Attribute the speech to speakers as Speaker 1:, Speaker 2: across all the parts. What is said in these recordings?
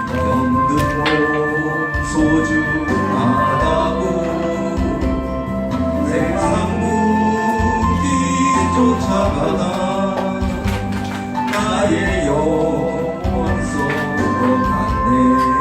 Speaker 1: 병든 몸 소중하다고 세상 무기 쫓아가다 나의 영혼 썩어 갔네.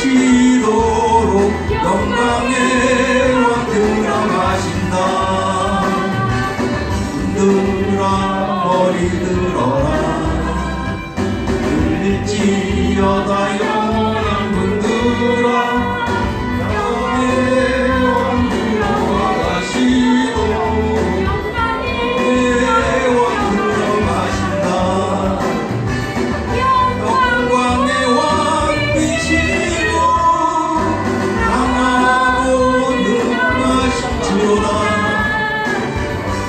Speaker 1: 누리시도록 영광의 왕 들어가신다. 들어 머리 들어라. 들릴지어다 영원한 분들아. 영광의 왕 들어가시고 내 왕 들어가신다. 영광의 왕 이시고 강하고 능하신 주로다.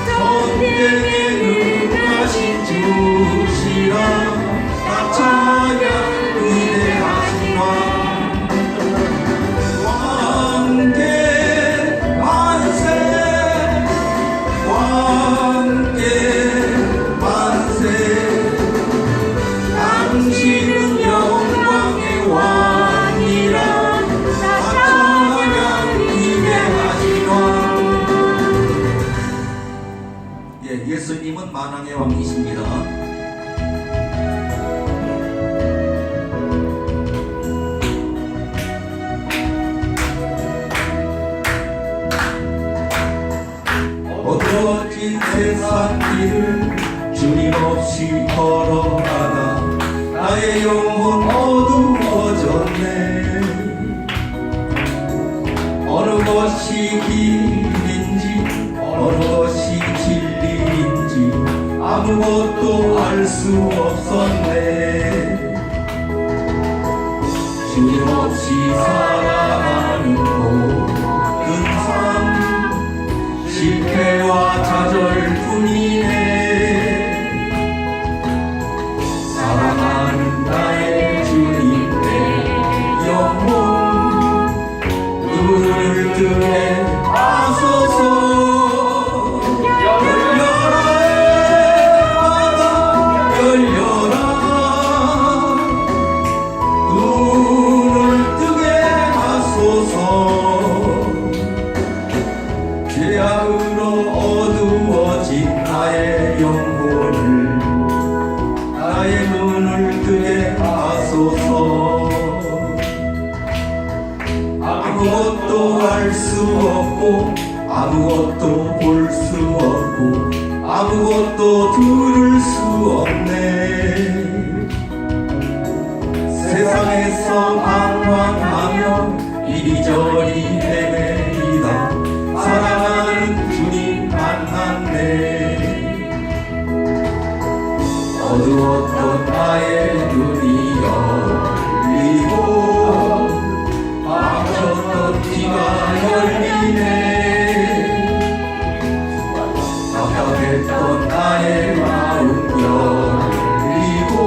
Speaker 1: 전쟁에 능하신 주시라. 나 찬양 위대하신 왕. 왕께 만세. 왕께 만세. 당신은 영광의 왕이라. 나 찬양 위대하신 왕. 예수님은 만왕의 왕이십니다. 어두워진 세상 길을 주님 없이 걸어가다 나의 영혼 어두워졌네. 어느 것이 길인지 어느 것이 진리인지 아무것도 알 수 없었네. 주님 없이 살아가는 모든 삶 실패와 좌절뿐이네. 사랑하는 나의 주님의 영혼 눈을 뜨게 하소서. 죄악으로 어두워진 나의 영혼을 나의 눈을 뜨게 하소서. 아무것도 알 수 없고 아무것도 볼 수 없고 아무것도 들을 수 없네. 세상에서 방황하며 이리저리 헤매이다 사랑하는 주님 만났네. 어두웠던 나의 눈이 열리고 막혔던 귀가 열리네. 답답했던 나의 마음 열리고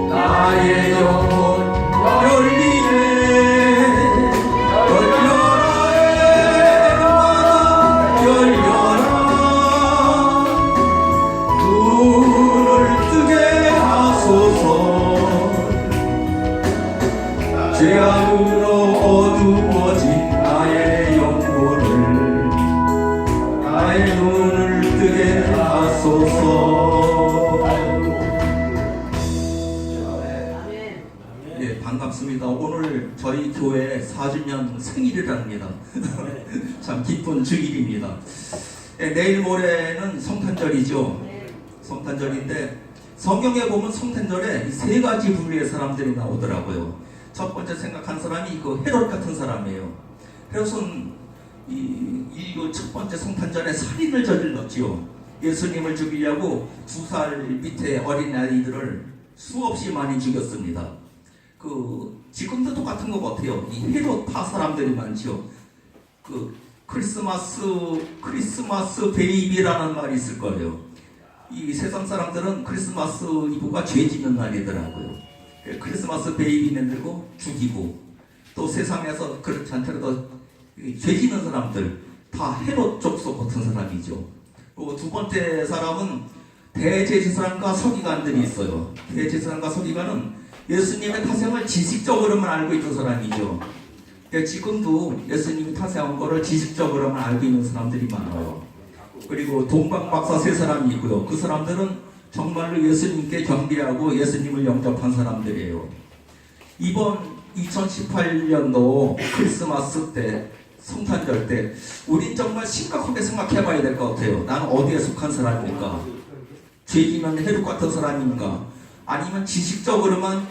Speaker 1: 나의 영혼 열리네. 죄악으로 어두워진 나의 영혼을 나의 눈을 뜨게 하소서. 예, 반갑습니다. 오늘 저희 교회 4주년 생일이랍니다. 참 기쁜 주일입니다. 예, 내일 모레는 성탄절이죠. 성탄절인데 성경에 보면 성탄절에 이 세 가지 부류의 사람들이 나오더라고요. 첫 번째 생각한 사람이 그 헤롯 같은 사람이에요. 헤롯은 이 인류 첫 번째 성탄절에 살인을 저질렀지요. 예수님을 죽이려고 2살 밑에 어린 아이들을 수없이 많이 죽였습니다. 지금도 똑같은 것 같아요. 이 헤롯파 사람들이 많지요. 크리스마스 베이비라는 말이 있을 거예요. 이 세상 사람들은 크리스마스 이브가 죄 짓는 날이더라고요. 크리스마스 베이비는 들고 죽이고, 또 세상에서 그렇지 않더라도 죄 짓는 사람들 다 헤롯 족속 같은 사람이죠. 그리고 두 번째 사람은 대제사장과 서기관들이 있어요. 대제사장과 서기관은 예수님의 타생을 지식적으로만 알고 있는 사람이죠. 지금도 예수님이 타생한 거를 지식적으로만 알고 있는 사람들이 많아요. 그리고 동방박사 3사람이 있고요. 그 사람들은 정말로 예수님께 경배하고 예수님을 영접한 사람들이에요. 이번 2018년도 크리스마스 때, 성탄절 때 우리 정말 심각하게 생각해 봐야 될 것 같아요. 나는 어디에 속한 사람인가? 죄지면 해륙 같은 사람인가? 아니면 지식적으로만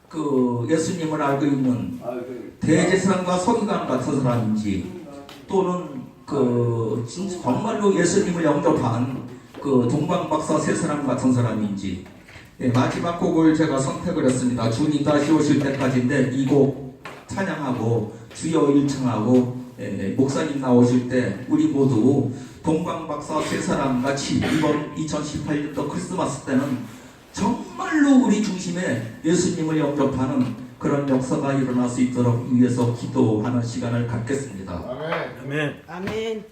Speaker 1: 그 예수님을 알고 있는 대제사장과 서기관 같은 사람인지, 또는 그 정말로 예수님을 영접한 그 동방박사 세 사람 같은 사람인지. 네, 마지막 곡을 제가 선택을 했습니다. 주님 다시 오실 때까지인데 이 곡 찬양하고 주여 일청하고 목사님 나오실 때 우리 모두 동방박사 세 사람 같이 이번 2018년도 크리스마스 때는 정말로 우리 중심에 예수님을 영접하는 그런 역사가 일어날 수 있도록 위해서 기도하는 시간을 갖겠습니다.
Speaker 2: 아멘.
Speaker 3: 아멘.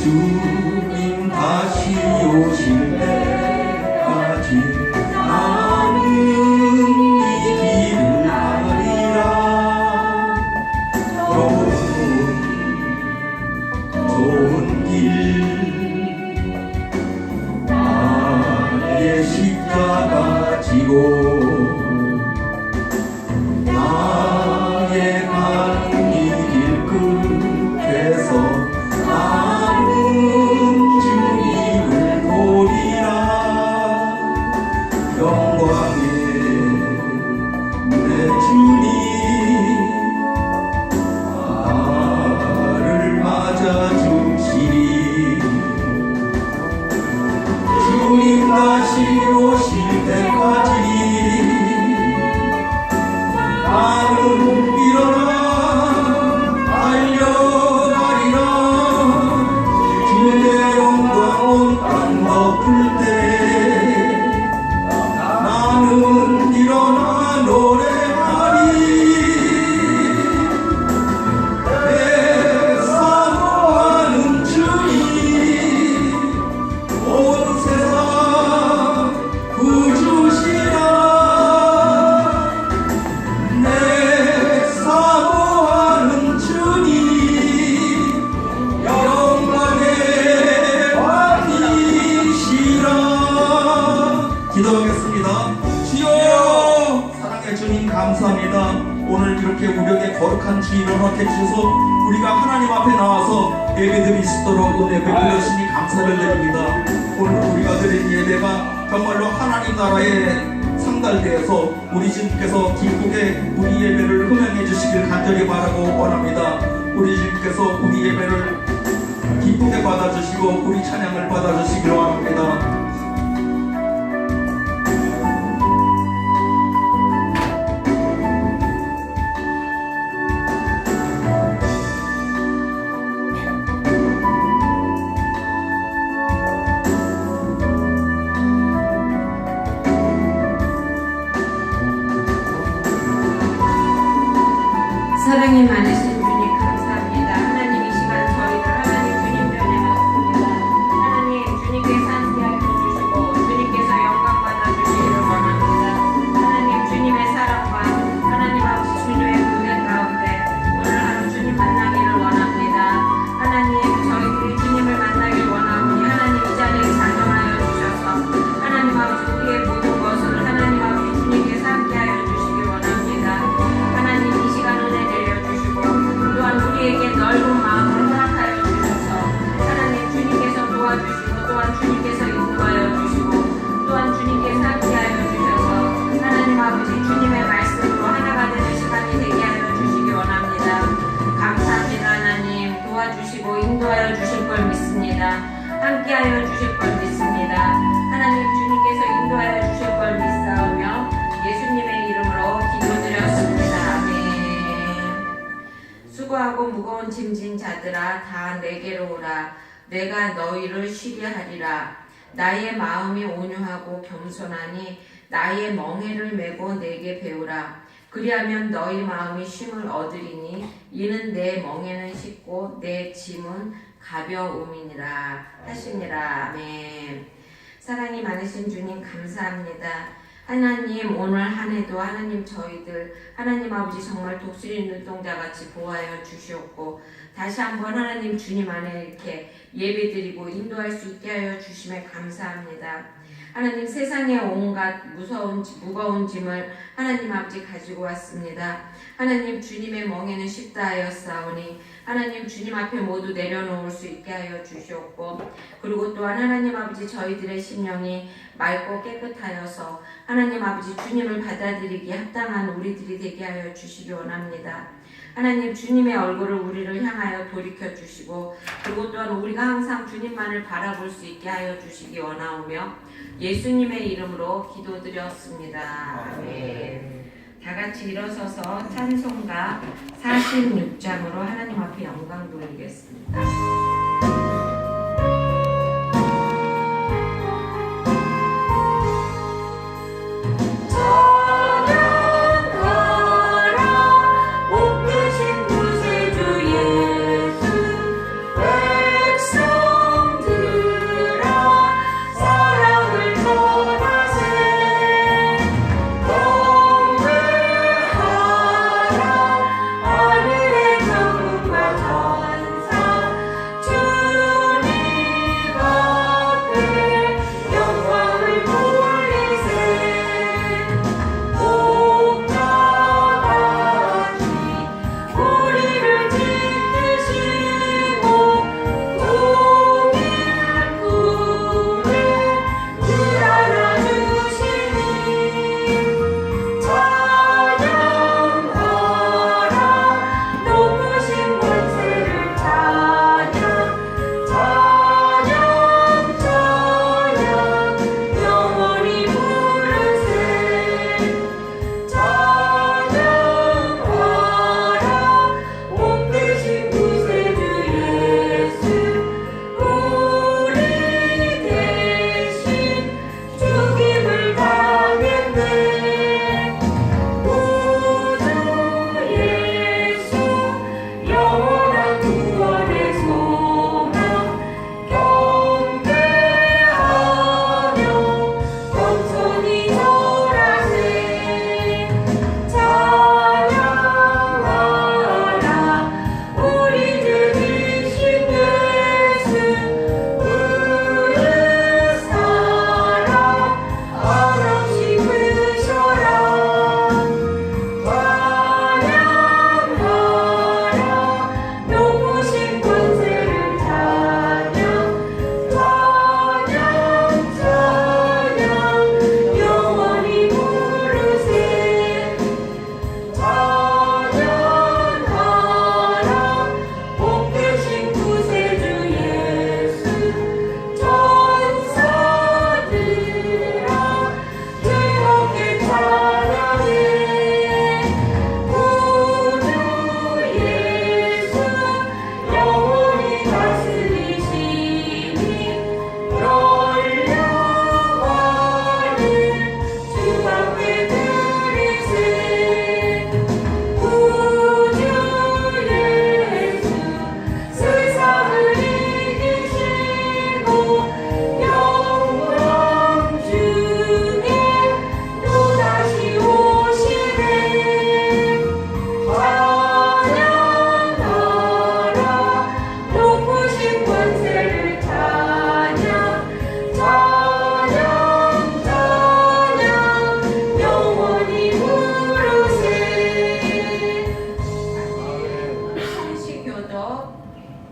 Speaker 1: 주님 다시 오실 때까지 나는 이 길을 가리라. 좋은 길 나의 십자가 지고 나의 가는 이 길 끝에서 나는 주님을 보리라. 영광의 내 주님 나를 맞아주시리. 주님 다시 오실 때까지 나는 일어나 달려가리라. 주의 영광 온 땅 덮을 때 나는 일어나 노래하리. 내 사모하는 주님 온 세상 구주시라. 내 사모하는 주님 영광의 왕이시라. 기도하겠습니다. 주여, 사랑의 주님 감사합니다. 오늘 이렇게 우리에게 거룩한 주일을 허락해 주셔서 우리가 하나님 앞에 나와서 예배드릴 수 있도록 은혜 베풀어 주시니 감사를 드립니다. 오늘 우리가 드린 예배가 정말로 하나님 나라의 상달대에서 우리 주님께서 기쁘게 우리 예배를 흥행해 주시길 간절히 바라고 원합니다. 우리 주님께서 우리 예배를 기쁘게 받아주시고 우리 찬양을 받아주시길 원합니다.
Speaker 4: 사랑이 많으신 주님 감사합니다. 하나님 이 시간 저희를 하나님 주님 편에 왔습니다. 하나님 주님께서 함께하여 주시고 주님께서 영광 받아주시기를 원합니다. 하나님 주님의 사랑과 하나님 아버지 주님의 은혜 가운데 오늘 하루 주님 만나기를 원합니다. 하나님 저희들이 주님을 만나길 원하오니 하나님 이 자리에 장정하여 주셔서 하나님 아버지 우리의 모든 것을 하나님 아버지 주님께서 함께하여 주시길 원합니다. 하나님 이 시간 은혜 내려주시고 또한 우리에게 넓은 마음을 허락하여 주셔서 하나님 주님께서 도와주시고 또한 주님께서 인도하여 주시고 또한 주님께서 함께하여 주셔서 하나님 아버지 주님의 말씀으로 하나가 되는 시간이 되게 하여 주시기 원합니다. 감사합니다. 하나님 도와주시고 인도하여 주실 걸 믿습니다. 함께하여 주실 걸 믿습니다. 하나님 주님께서 인도하여 주실 걸 믿사오며 예수님의 이름으로 기도드렸습니다. 아멘. 수고하고 무거운 짐진 자들아 다 내게로 오라. 내가 너희를 쉬게 하리라. 나의 마음이 온유하고 겸손하니 나의 멍에를 메고 내게 배우라. 그리하면 너희 마음이 쉼을 얻으리니 이는 내 멍에는 쉽고 내 짐은 가벼움이니라 하시니라. 아멘. 사랑이 많으신 주님 감사합니다. 하나님 오늘 한 해도 하나님 저희들 하나님 아버지 정말 독수리 눈동자같이 보호하여 주시옵고 다시 한번 하나님 주님 안에 이렇게 예배드리고 인도할 수 있게 하여 주심에 감사합니다. 하나님 세상의 온갖 무거운 짐을 하나님 아버지 가지고 왔습니다. 하나님 주님의 멍에는 쉽다 하였사오니 하나님 주님 앞에 모두 내려놓을 수 있게 하여 주시옵고 그리고 또한 하나님 아버지 저희들의 심령이 맑고 깨끗하여서 하나님 아버지 주님을 받아들이기 합당한 우리들이 되게 하여 주시기 원합니다. 하나님 주님의 얼굴을 우리를 향하여 돌이켜 주시고 그리고 또한 우리가 항상 주님만을 바라볼 수 있게 하여 주시기 원하오며 예수님의 이름으로 기도드렸습니다. 아멘. 다 같이 일어서서 찬송가 46장으로 하나님 앞에 영광 돌리겠습니다.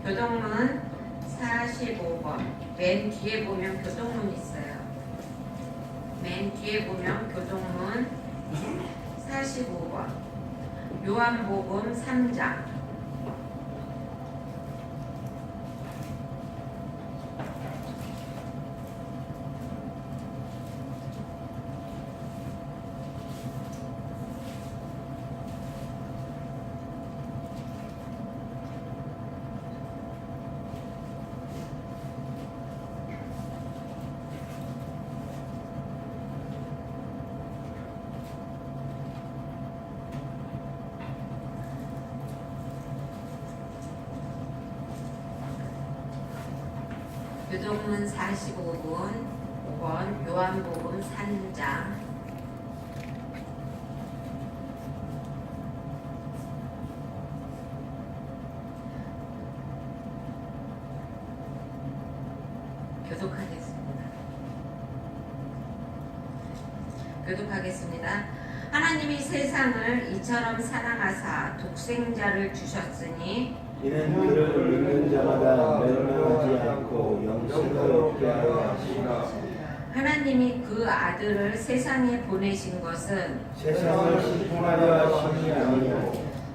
Speaker 4: 교동문 45번. 맨 뒤에 보면 교동문 있어요. 맨 뒤에 보면 교동문 45번. 요한복음 3장. 교동문 45분 5번 요한복음 3장 교독하겠습니다. 하나님이 세상을 이처럼 사랑하사 독생자를 주셨으니
Speaker 2: 이는 그를 믿는 자마다 멸망하지 않고 영생을 얻게 하려 하시라.
Speaker 4: 하나님이 그 아들을 세상에 보내신 것은
Speaker 2: 세상을 심판하려 하심이 아니요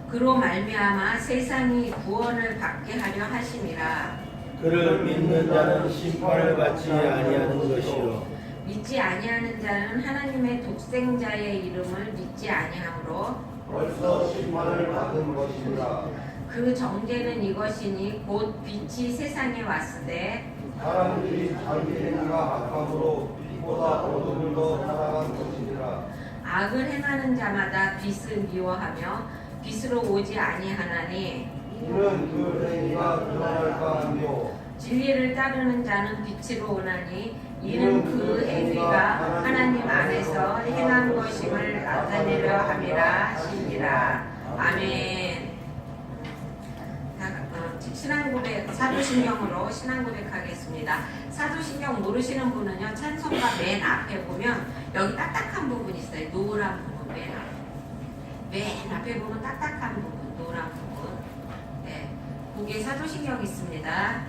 Speaker 4: 그로 말미암아 세상이 구원을 받게 하려 하심이라.
Speaker 2: 그를 믿는 자는 심판을 받지 아니하는 것이요
Speaker 4: 믿지 아니하는 자는 하나님의 독생자의 이름을 믿지 아니하므로
Speaker 2: 벌써 심판을 받은 것이니라.
Speaker 4: 그 정죄는 이것이니 곧 빛이 세상에 왔으되
Speaker 2: 사람들이 자기 행위가 악함으로 빛보다 어둠을 더 사랑한 것이니라.
Speaker 4: 악을 행하는 자마다 빛을 미워하며 빛으로 오지 아니하나니
Speaker 2: 이는 그 행위가 드러날까 하며
Speaker 4: 진리를 따르는 자는 빛으로 오나니 이는 그 행위가 하나님 안에서 행한 것임을 나타내려 함이라 하시니라. 아멘. 신앙고백, 사도신경으로 신앙고백하겠습니다. 사도신경 모르시는 분은요, 찬송가 맨 앞에 보면 여기 딱딱한 부분 있어요. 노란 부분 맨 앞에. 맨 앞에 보면 딱딱한 부분, 노란 부분. 네, 거기에 사도신경 있습니다.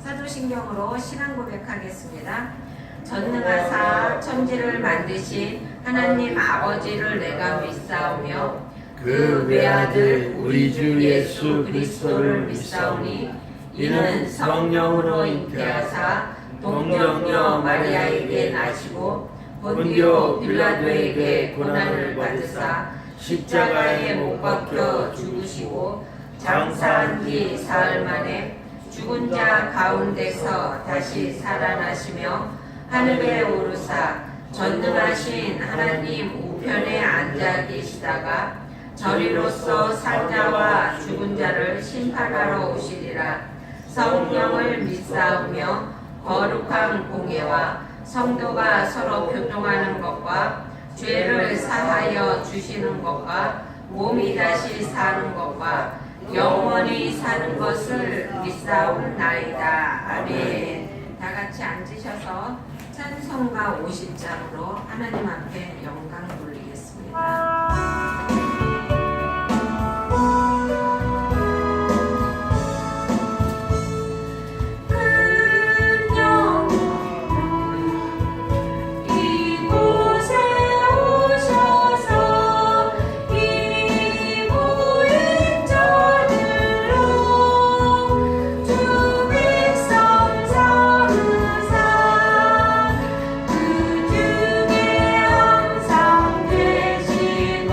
Speaker 4: 사도신경으로 신앙고백하겠습니다. 전능하사 천지를 만드신 하나님 아버지를 내가 믿사오며 그 외아들 우리 주 예수 그리스도를 믿사오니 이는 성령으로 잉태하사 동정녀 마리아에게 나시고 본디오 빌라도에게 고난을 받으사 십자가에 못 박혀 죽으시고 장사한 뒤 사흘 만에 죽은 자 가운데서 다시 살아나시며 하늘에 오르사 전능하신 하나님 우편에 앉아 계시다가 저리로서 산자와 죽은 자를 심판하러 오시리라. 성령을 믿사오며 거룩한 공예와 성도가 서로 교통하는 것과 죄를 사하여 주시는 것과 몸이 다시 사는 것과 영원히 사는 것을 믿사옵나이다. 아멘. 다 같이 앉으셔서 찬송가 50장으로 하나님 앞에 영광 돌리겠습니다.
Speaker 3: 그 중에 항상 되신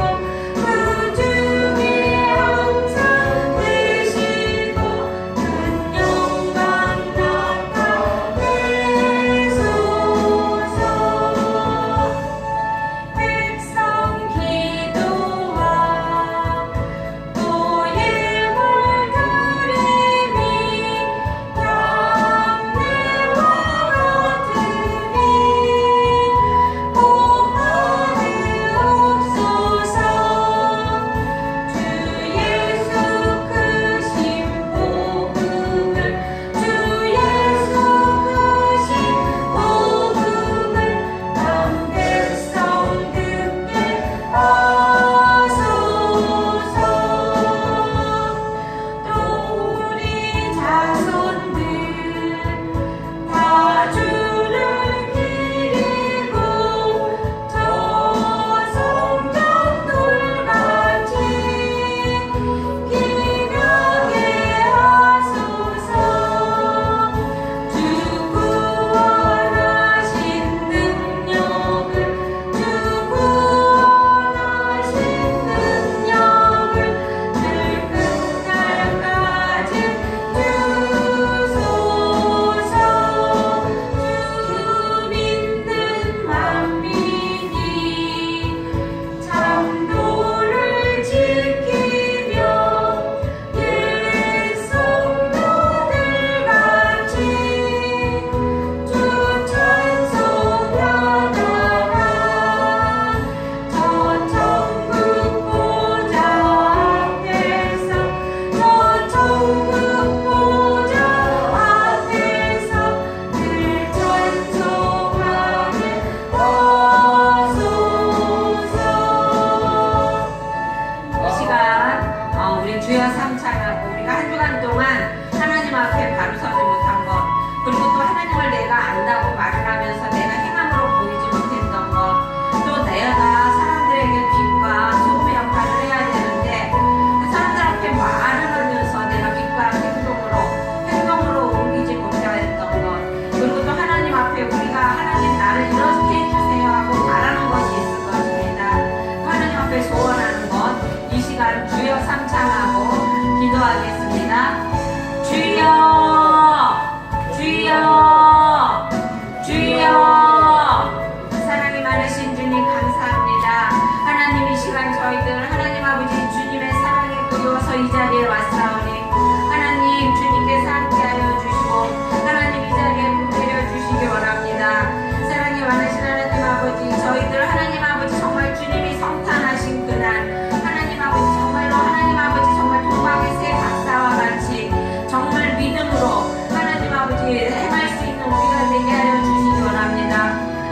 Speaker 4: 많으신 하나님 아버지, 저희들 하나님 아버지 정말 주님이 성탄하신 그날 하나님 아버지 정말로 하나님 아버지 정말 동방의 새 박사와 같이 정말 믿음으로 하나님 아버지 행할 수 있는 우리가 되게 하여 주시기 원합니다.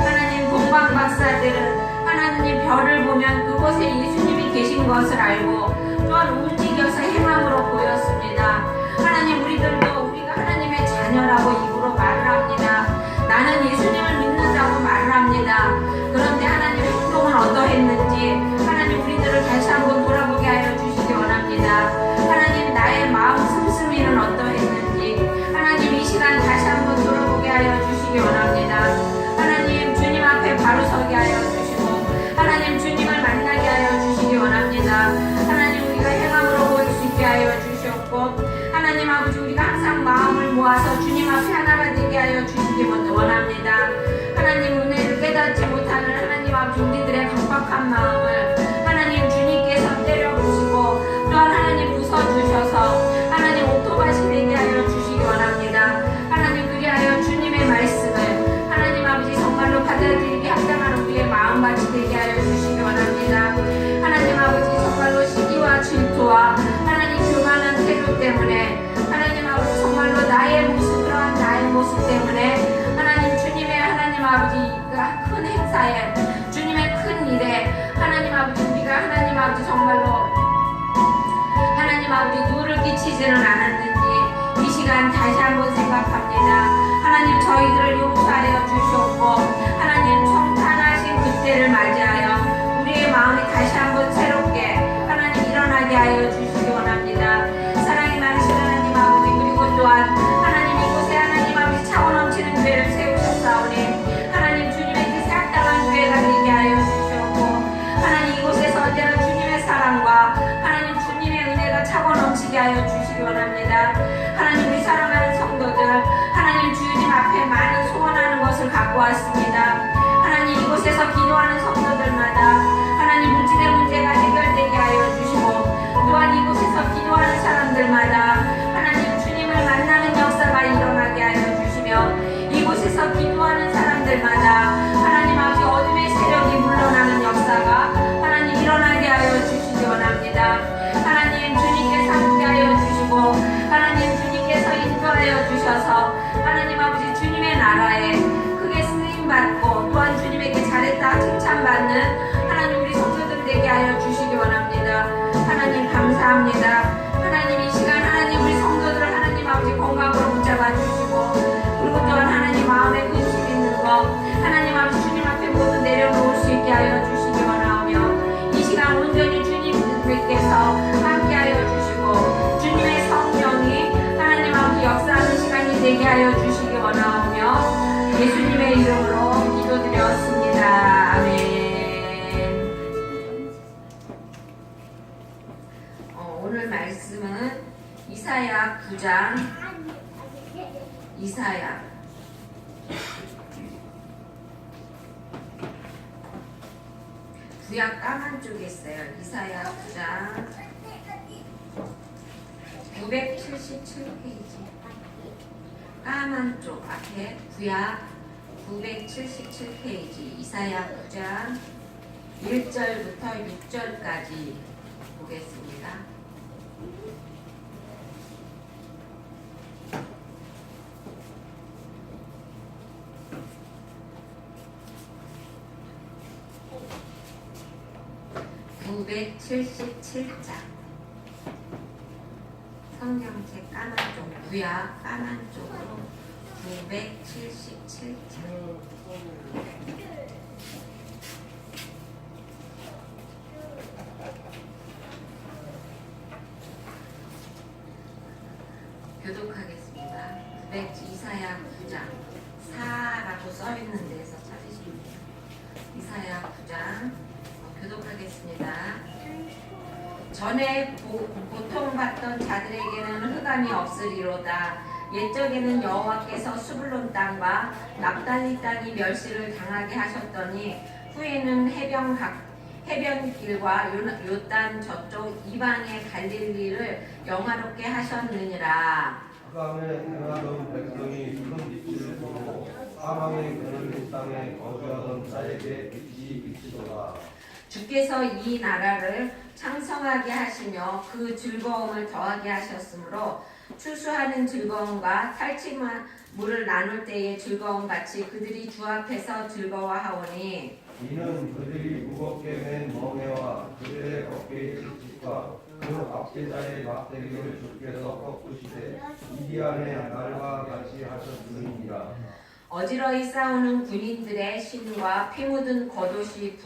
Speaker 4: 하나님 동방 박사들은 하나님 별을 보면 그곳에 예수님이 계신 것을 알고 또한 움직여서 행함으로 보였습니다. 하나님 우리들도 우리가 하나님의 자녀라고 입으로 말을 합니다. 나는 예수님을 믿는다고 말을 합니다. 그런데 하나님의 행동은 어떠했는지 하나님 우리들을 다시 한번 돌아보게 하여 주시기 원합니다. 하나님 나의 마음 씀씀이는 어떠했는지 하나님 이 시간 다시 한번 돌아보게 하여 주시기 원합니다. 하나님 주님 앞에 바로 서게 하여 주시고 하나님 주님을 만나게 하여 주시기 원합니다. 하나님 우리가 행함으로 보일 수 있게 하여 주시옵고 하나님 아버지 우리가 항상 마음을 모아서 주님 앞에 하나가 되게 하여 주시기 원합니다. 하나님 은혜를 깨닫지 못하는 하나님 아버지 우리들의 강박한 마음을 하나님 주님께서 때려부시고 또한 하나님 부숴주셔서 하나님 오토바시 되게 하여 주시기 원합니다. 하나님 그리하여 주님의 말씀을 하나님 아버지 정말로 받아들이기 합당한 우리의 마음같이 되게 하여 주시기 원합니다. 하나님 아버지 정말로 시기와 질투와 하나님 교만한 태도 때문에 하나님 아버지 정말로 나의 모습 그러한 나의 모습 때문에 하나님 주님의 하나님 아버지가 큰 행사에 주님의 큰 일에 하나님 아버지 우리가 하나님 아버지 정말로 하나님 아버지 누를 끼치지는 않았는지 이 시간 다시 한번 생각합니다. 하나님 저희들을 용서하여 주시옵고 하나님 성탄하신 그때를 맞이하여 우리의 마음이 다시 한번 새롭게 하나님 일어나게 하여 주시기 원합니다. 사랑이 많으신 하나님 아버지 그리고 또한 하나님 이곳에 하나님 아버지 차고 넘치는 교회를 세우셨사오니 하나님 주님의 뜻에 합당한 교회가 되게 하여 주시옵고 하나님 이곳에서 언제나 주님의 사랑과 하나님 주님의 은혜가 차고 넘치게 하여 주시기 원합니다. 하나님 우리 사랑하는 성도들 하나님 주님 앞에 많은 소원하는 것을 갖고 왔습니다. 하나님 이곳에서 기도하는 성도들마다 하나님 물질의 문제가 해결되게 하여 주시고 또한 이곳에서 기도하는 사람들마다 하나님 주님을 만나는 역사가 일어나게 하여 주시며 이곳에서 기도하는 사람들마다 하나님 아버지 어둠의 세력이 물러나는 역사가 하나님 일어나게 하여 주시기 원합니다. 하나님 주님께서 함께하여 주시고 하나님 주님께서 인도하여 주셔서 하나님 아버지 주님의 나라에 크게 쓰임받고 또한 주님에게 잘했다 칭찬받는 하나님 우리 성도들 되게 하여 주시기 원합니다. 하나님 감사합니다. 하나님 이 시간 하나님 우리 성도들을 하나님 아버지 건강으로 붙잡아 주시고 그리고 또한 하나님 마음에 근심 있는 거 하나님 아버지 주님 앞에 모두 내려놓을 수 있게 하여 주시기 원하오며 이 시간 온전히 주님께서 함께하여 주시고 주님의 성령이 하나님 아버지 역사하는 시간이 되게 하여 주시기 원하오며 예수님의 이름으로 기도드렸습니다. 아멘. 오늘 말씀은 이사야 9장 이사야 구약 까만 쪽에 있어요. 이사야 9장 977페이지 까만 쪽 앞에 구약 977페이지 이사야 9장 1절부터 6절까지 보겠습니다. (977장) 성경책 까만 쪽 구약 까만 쪽으로 977장 교독하겠습니다. 이사야 9장 4라고 써있는 데서 찾으십니다. 이사야 9장 교독하겠습니다. 전에 고통받던 자들에게는 흑암이 없으리로다. 옛적에는 여호와께서 수블론 땅과 납달리 땅이 멸시를 당하게 하셨더니 후에는 해변길과 요단 저쪽 이방의 갈릴리를 영화롭게 하셨느니라.
Speaker 2: 그 다음에 행하던 백성이 큰 입술을 보고 사망의 그늘을 땅에 거주하던 자에게 빛이 비치도다.
Speaker 4: 주께서 이 나라를 창성하게 하시며 그 즐거움을 더하게 하셨으므로 추수하는 즐거움과 탈취한 물을 나눌 때의 즐거움 같이 그들이 주 앞에서 즐거워하오니
Speaker 2: 이는 그들이 무겁게 맨 멍에와 그들의 어깨의 칙칙과 그 압제자의 막대기를 주께서 꺾으시되 미디안의 날과 같이 하셨음이니라.
Speaker 4: 어지러이 싸우는 군인들의 신과 피 묻은 겉옷이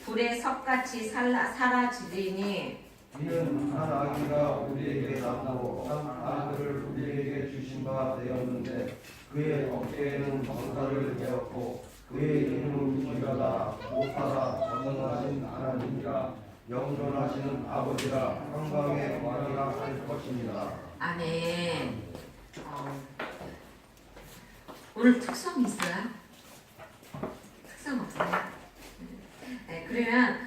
Speaker 4: 불의 석같이 사라지리니
Speaker 2: 이는 한 아기가 우리에게 낳고 한 아들을 우리에게 주신 바 되었는데 그의 어깨에는 방사를 베었고 그의 이름은 귀하다 못하다 전능하신 하나님이라 영존하시는 아버지라 평강의 왕이라 할 것입니다.
Speaker 4: 아멘. 오늘 특성 있어요? 특성 없어요? 네, 그러면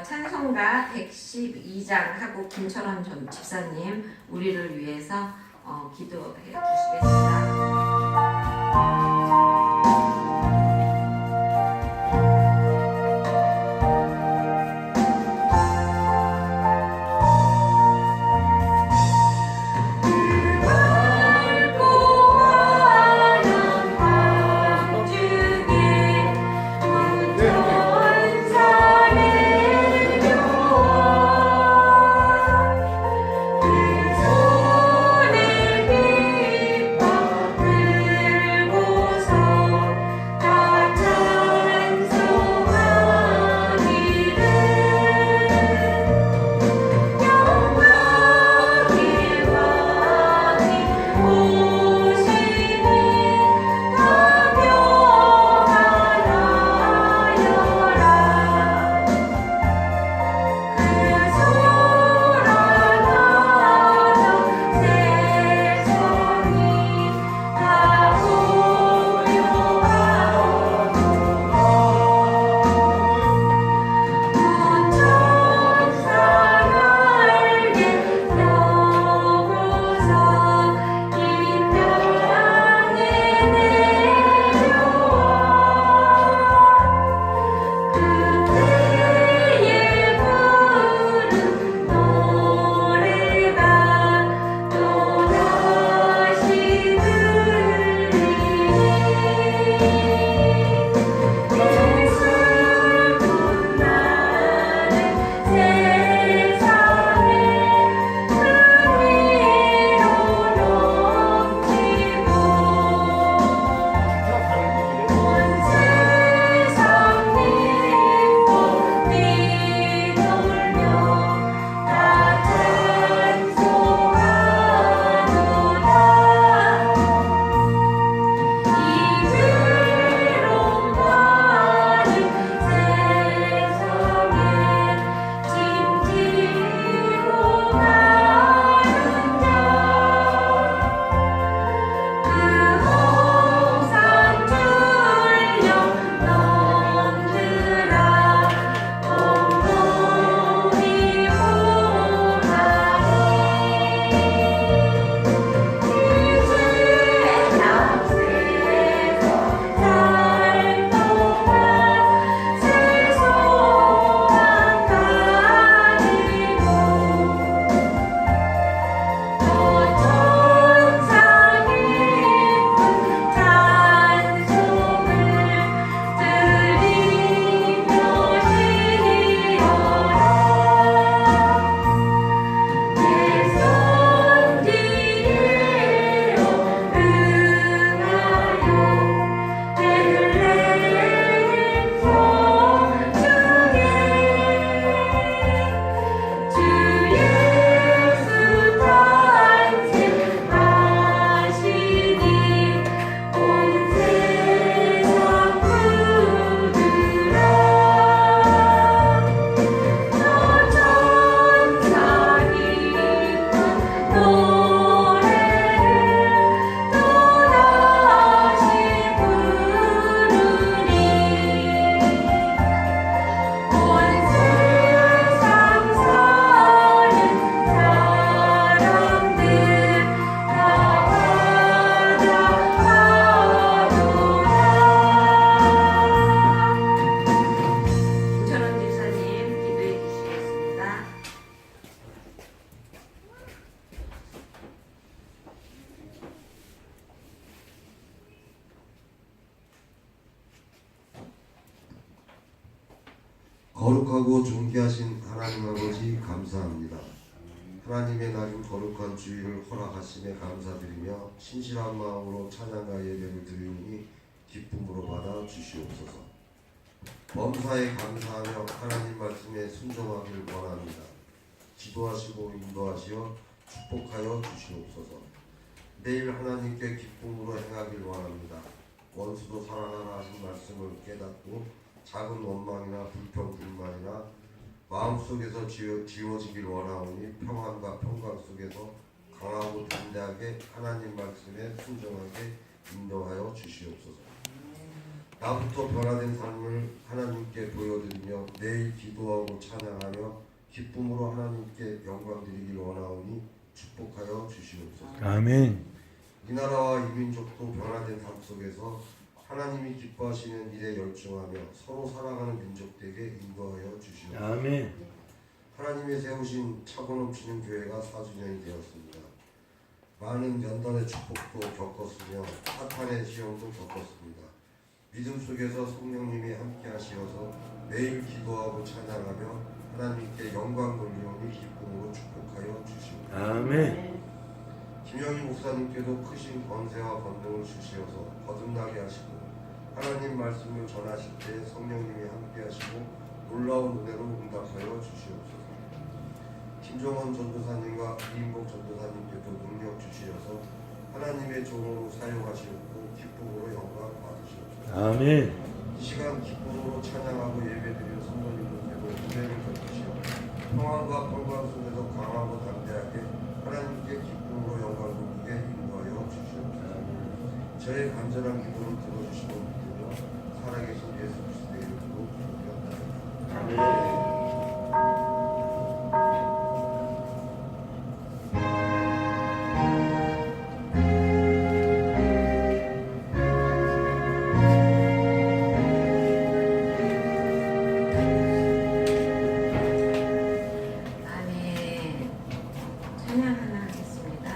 Speaker 4: 찬송가 112장 하고 김철원 전 집사님 우리를 위해서 기도해 주시겠습니다.
Speaker 2: 거룩하고 존귀하신 하나님 아버지 감사합니다. 하나님의 날인 거룩한 주일을 허락하심에 감사드리며 신실한 마음으로 찬양과 예배를 드리니 기쁨으로 받아 주시옵소서. 범사에 감사하며 하나님 말씀에 순종하길 원합니다. 지도하시고 인도하시어 축복하여 주시옵소서. 내일 하나님께 기쁨으로 행하길 원합니다. 원수도 사랑하라 하신 말씀을 깨닫고 작은 원망이나 불평 불만이나 마음속에서 지워지길 원하오니 평안과 평강 속에서 강하고 담대하게 하나님 말씀에 순종하게 인도하여 주시옵소서. 나부터 변화된 삶을 하나님께 보여드리며 매일 기도하고 찬양하며 기쁨으로 하나님께 영광 드리길 원하오니 축복하여 주시옵소서.
Speaker 3: 아멘.
Speaker 2: 이 나라와 이 민족도 변화된 삶 속에서 하나님이 기뻐하시는 일에 열중하며 서로 살아가는 민족 되게 인도하여 주시옵소서.
Speaker 3: 아멘.
Speaker 2: 하나님이 세우신 차고 넘치는 교회가 4주년이 되었습니다. 많은 연단의 축복도 겪었으며 사탄의 시험도 겪었습니다. 믿음 속에서 성령님이 함께 하시어서 매일 기도하고 찬양하며 하나님께 영광 돌리오니 기쁨으로 축복하여 주시옵소서.
Speaker 3: 아멘.
Speaker 2: 김영희 목사님께도 크신 권세와 권능을 주시어서 거듭나게 하시고 하나님 말씀을 전하실 때 성령님이 함께 하시고 놀라운 은혜로 응답하여 주시옵소서. 김종원 전도사님과 이인복 전도사님께도 능력 주시어서 하나님의 종으로 사용하시고 기쁨으로 영광 받으시옵소서.
Speaker 3: 아멘.
Speaker 2: 이 시간 기쁨으로 찬양하고 예배드리는 성도님들께도 은혜를 베푸시어 평안과 평강 속에서 강하고 담대하게 하나님께 기쁨으로 영광 돌리게 인도하여 주시옵소서. 저의 간절한 기도를 들어주시고 믿으며 살아계신 예수 그리스도의 이름으로 기도드렸다. 아멘.
Speaker 4: 아멘. 찬양 하나 하겠습니다.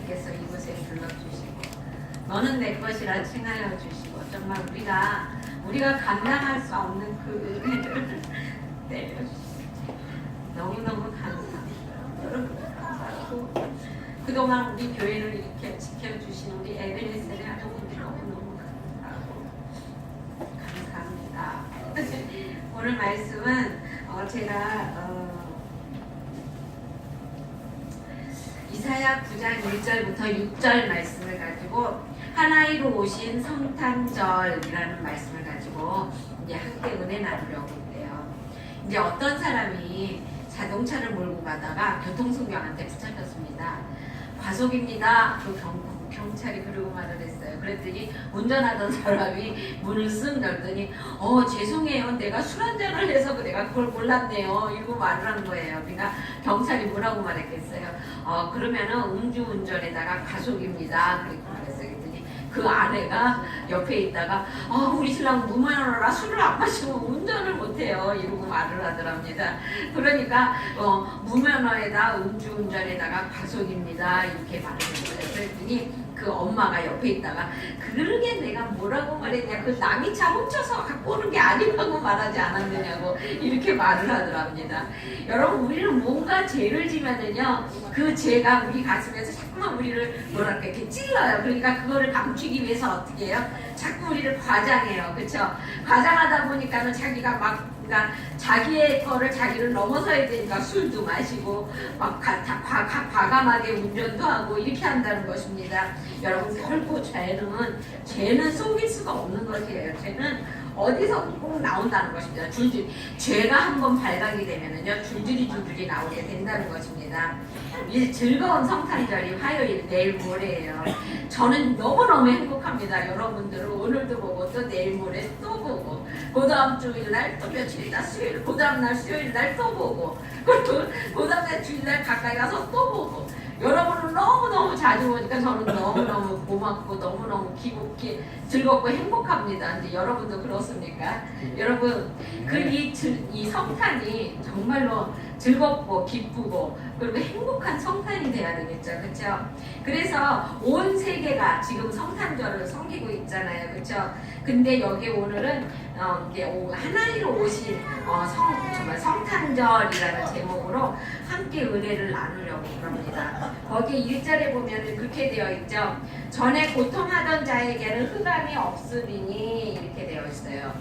Speaker 4: 하나님께서 이곳에 불러주시고 너는 내 것이라 칭하여 주시고 정말 우리가 감당할 수 없는 그 은혜를 내려주시고 너무너무 감사합니다. 여러분 감사하고 그동안 우리 교회를 이렇게 지켜주신 우리 에베네셀의 하나님 너무너무 감사합니다. 오늘 말씀은 제가 이사야 9장 1절부터 6절 말씀을 가지고 하나이로 오신 성탄절이라는 말씀을 가지고 이제 함께 은혜 나누려고 해요. 이제 어떤 사람이 자동차를 몰고 가다가 교통순경한테 붙잡혔습니다. 과속입니다. 그 경찰이 그러고 말을 했어요. 그랬더니 운전하던 사람이 문을 쓱 열더니 죄송해요. 내가 술 한잔을 해서 내가 그걸 몰랐네요. 이러고 말을 한 거예요. 그러니까 경찰이 뭐라고 말했겠어요. 그러면은 음주운전에다가 과속입니다. 그랬어요. 그랬더니 그 아내가 옆에 있다가 우리 신랑 무면허라 술을 안 마시고 운전을 못해요. 이러고 말을 하더랍니다. 그러니까 무면허에다 음주운전에다가 과속입니다. 이렇게 말을 했어요. 그랬더니 그 엄마가 옆에 있다가 그러게 내가 뭐라고 말했냐, 그 남이 차 훔쳐서 갖고 오는 게 아니라고 말하지 않았느냐고 이렇게 말을 하더랍니다. 여러분, 우리는 뭔가 죄를 지면은요, 그 죄가 우리 가슴에서 자꾸만 우리를 뭐랄까 이렇게 찔러요. 그러니까 그거를 감추기 위해서 어떻게 해요? 자꾸 우리를 과장해요. 그렇죠? 과장하다 보니까는 자기가 그러니까 자기의 거를 자기를 넘어서야 되니까 술도 마시고 막 과감하게 운전도 하고 이렇게 한다는 것입니다. 여러분, 결코 죄는 속일 수가 없는 것이에요. 죄는 어디서 꼭 나온다는 것입니다. 줄줄이 죄가 한번 발각이 되면은요, 줄줄이 나오게 된다는 것입니다. 이 즐거운 성탄절이 화요일 내일 모레예요. 저는 너무너무 행복합니다. 여러분들은 오늘도 보고 또 내일 모레 또 보고 그 다음 주일날 또 며칠이나 수요일, 그 다음 날 수요일날 또 보고 그리고 그 다음 날 주일날 가까이 가서 또 보고 여러분을 너무너무 자주 보니까 저는 너무너무 고맙고 너무너무 즐겁고 행복합니다. 근데 여러분도 그렇습니까? 여러분, 이 성탄이 정말로 즐겁고 기쁘고 그리고 행복한 성탄이 돼야 되겠죠. 그렇죠? 그래서 온 세계가 지금 성탄절을 섬기고 있잖아요. 그렇죠? 근데 여기 오늘은 이제 하나이로 오신 정말 성탄절이라는 제목으로 함께 은혜를 나누려고 합니다. 거기 1절에 보면 그렇게 되어 있죠. 전에 고통하던 자에게는 흑암이 없으리니 이렇게 되어 있어요.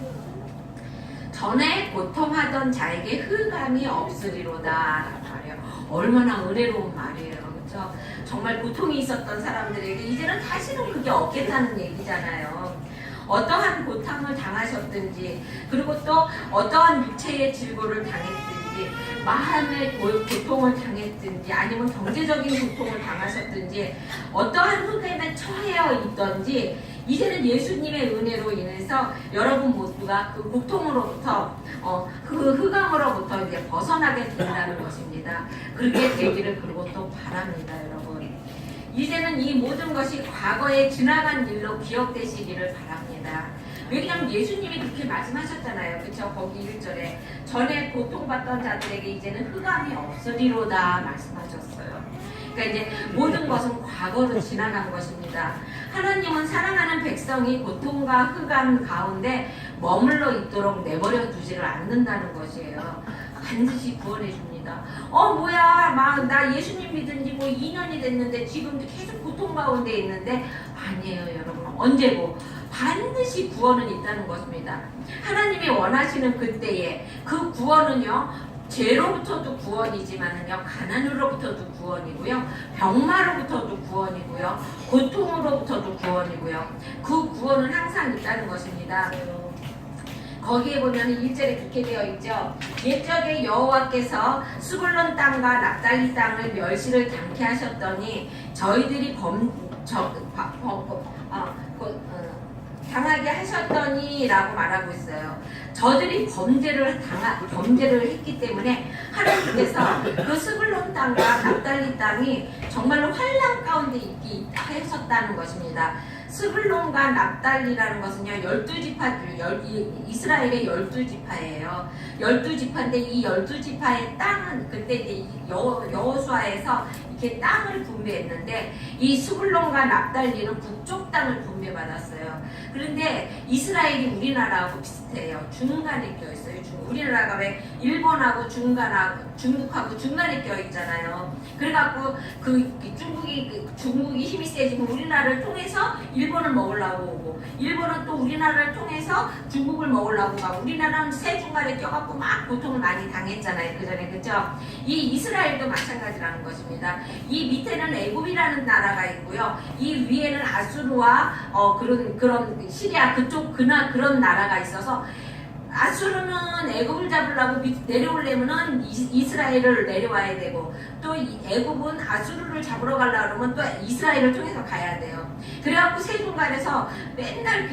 Speaker 4: 전에 고통하던 자에게 흑암이 없으리로다 라는 말이에요. 얼마나 은혜로운 말이에요. 그렇죠? 정말 고통이 있었던 사람들에게 이제는 다시는 그게 없겠다는 얘기잖아요. 어떠한 고통을 당하셨든지 그리고 또 어떠한 육체의 질고를 당했든지 마음의 고통을 당했든지 아니면 경제적인 고통을 당하셨든지 어떠한 흑암에 처해 있던지 이제는 예수님의 은혜로 인해서 여러분 모두가 그 고통으로부터 그 흑암으로부터 이제 벗어나게 된다는 것입니다. 그렇게 되기를 그리고 또 바랍니다, 여러분. 이제는 이 모든 것이 과거에 지나간 일로 기억되시기를 바랍니다. 왜냐하면 예수님이 그렇게 말씀하셨잖아요. 그렇죠? 거기 1절에 전에 고통받던 자들에게 이제는 흑암이 없으리로다 말씀하셨어요. 그러니까 이제 모든 것은 과거로 지나간 것입니다. 하나님은 사랑하는 백성이 고통과 흑암 가운데 머물러 있도록 내버려 두지를 않는다는 것이에요. 반드시 구원해 줍니다. 뭐야, 나 예수님 믿은 지 2년이 됐는데 지금도 계속 고통 가운데 있는데 아니에요, 여러분. 언제고 반드시 구원은 있다는 것입니다. 하나님이 원하시는 그때에 그 구원은요, 죄로부터도 구원이지만은요, 가난으로부터도 구원이고요, 병마로부터도 구원이고요, 고통으로부터도 구원이고요. 그 구원은 항상 있다는 것입니다. 거기에 보면 1절에 그렇게 되어 있죠. 옛적에 여호와께서 스불론 땅과 납달리 땅을 멸시를 당케 하셨더니 저희들이 당하게 하셨더니 라고 말하고 있어요. 저들이 범죄를 했기 때문에 하나님께서 그 스불론 땅과 납달리 땅이 정말로 환난 가운데 있게 하셨다는 것입니다. 스불론과 납달리라는 것은요, 12지파, 이스라엘의 12지파예요. 12지파인데 이 12지파의 땅은 그때 이제 여호수아에서 이렇게 땅을 분배했는데 이 스불론과 납달리는 북쪽 땅을 분배받았어요. 그런데 이스라엘이 우리나라하고 비슷해요. 중간에 껴있어요. 우리나라가 왜 일본하고 중국하고 중간에 껴있잖아요. 그래갖고 중국이 힘이 세지고 우리나라를 통해서 일본을 먹으려고 오고 일본은 또 우리나라를 통해서 중국을 먹으려고 가고 우리나라는 새 중간에 껴갖고 막 고통을 많이 당했잖아요. 그전에 그죠? 이 이스라엘도 마찬가지라는 것입니다. 이 밑에는 애굽이라는 나라가 있고요. 이 위에는 아수르와 그런 시리아 그쪽 그런 나라가 있어서 아수르는 애굽을 잡으려고 내려오려면은 이스라엘을 내려와야 되고 또 애굽은 아수르를 잡으러 가려고 그러면 또 이스라엘을 통해서 가야 돼요. 그래갖고 세중간에서 맨날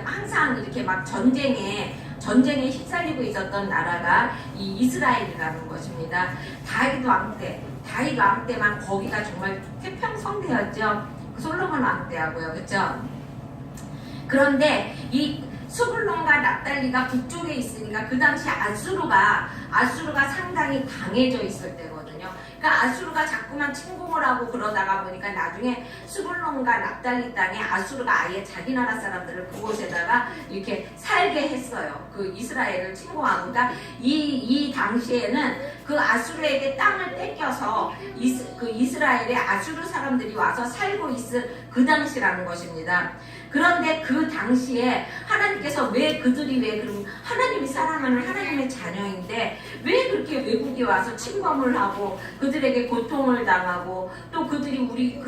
Speaker 4: 항상 이렇게 막 전쟁에 휩쓸리고 있었던 나라가 이 이스라엘이라는 것입니다. 다윗 왕 때만 거기가 정말 태평성대였죠. 솔로몬 왕 때하고요, 그렇죠? 그런데 이 스불론과 납달리가 북쪽에 있으니까 그 당시 아수르가 상당히 강해져 있을 때거든요. 그러니까 아수르가 자꾸만 침공을 하고 그러다가 보니까 나중에 스불론과 납달리 땅에 아수르가 아예 자기 나라 사람들을 그곳에다가 이렇게 살게 했어요. 그 이스라엘을 침공하고. 그러니까 이 당시에는 그 아수르에게 땅을 뺏겨서 그 이스라엘에 아수르 사람들이 와서 살고 있을 그 당시라는 것입니다. 그런데 그 당시에 하나님께서 그럼 하나님이 사랑하는 하나님의 자녀인데 왜 그렇게 외국이 와서 침범을 하고 그들에게 고통을 당하고 또 그들이 우리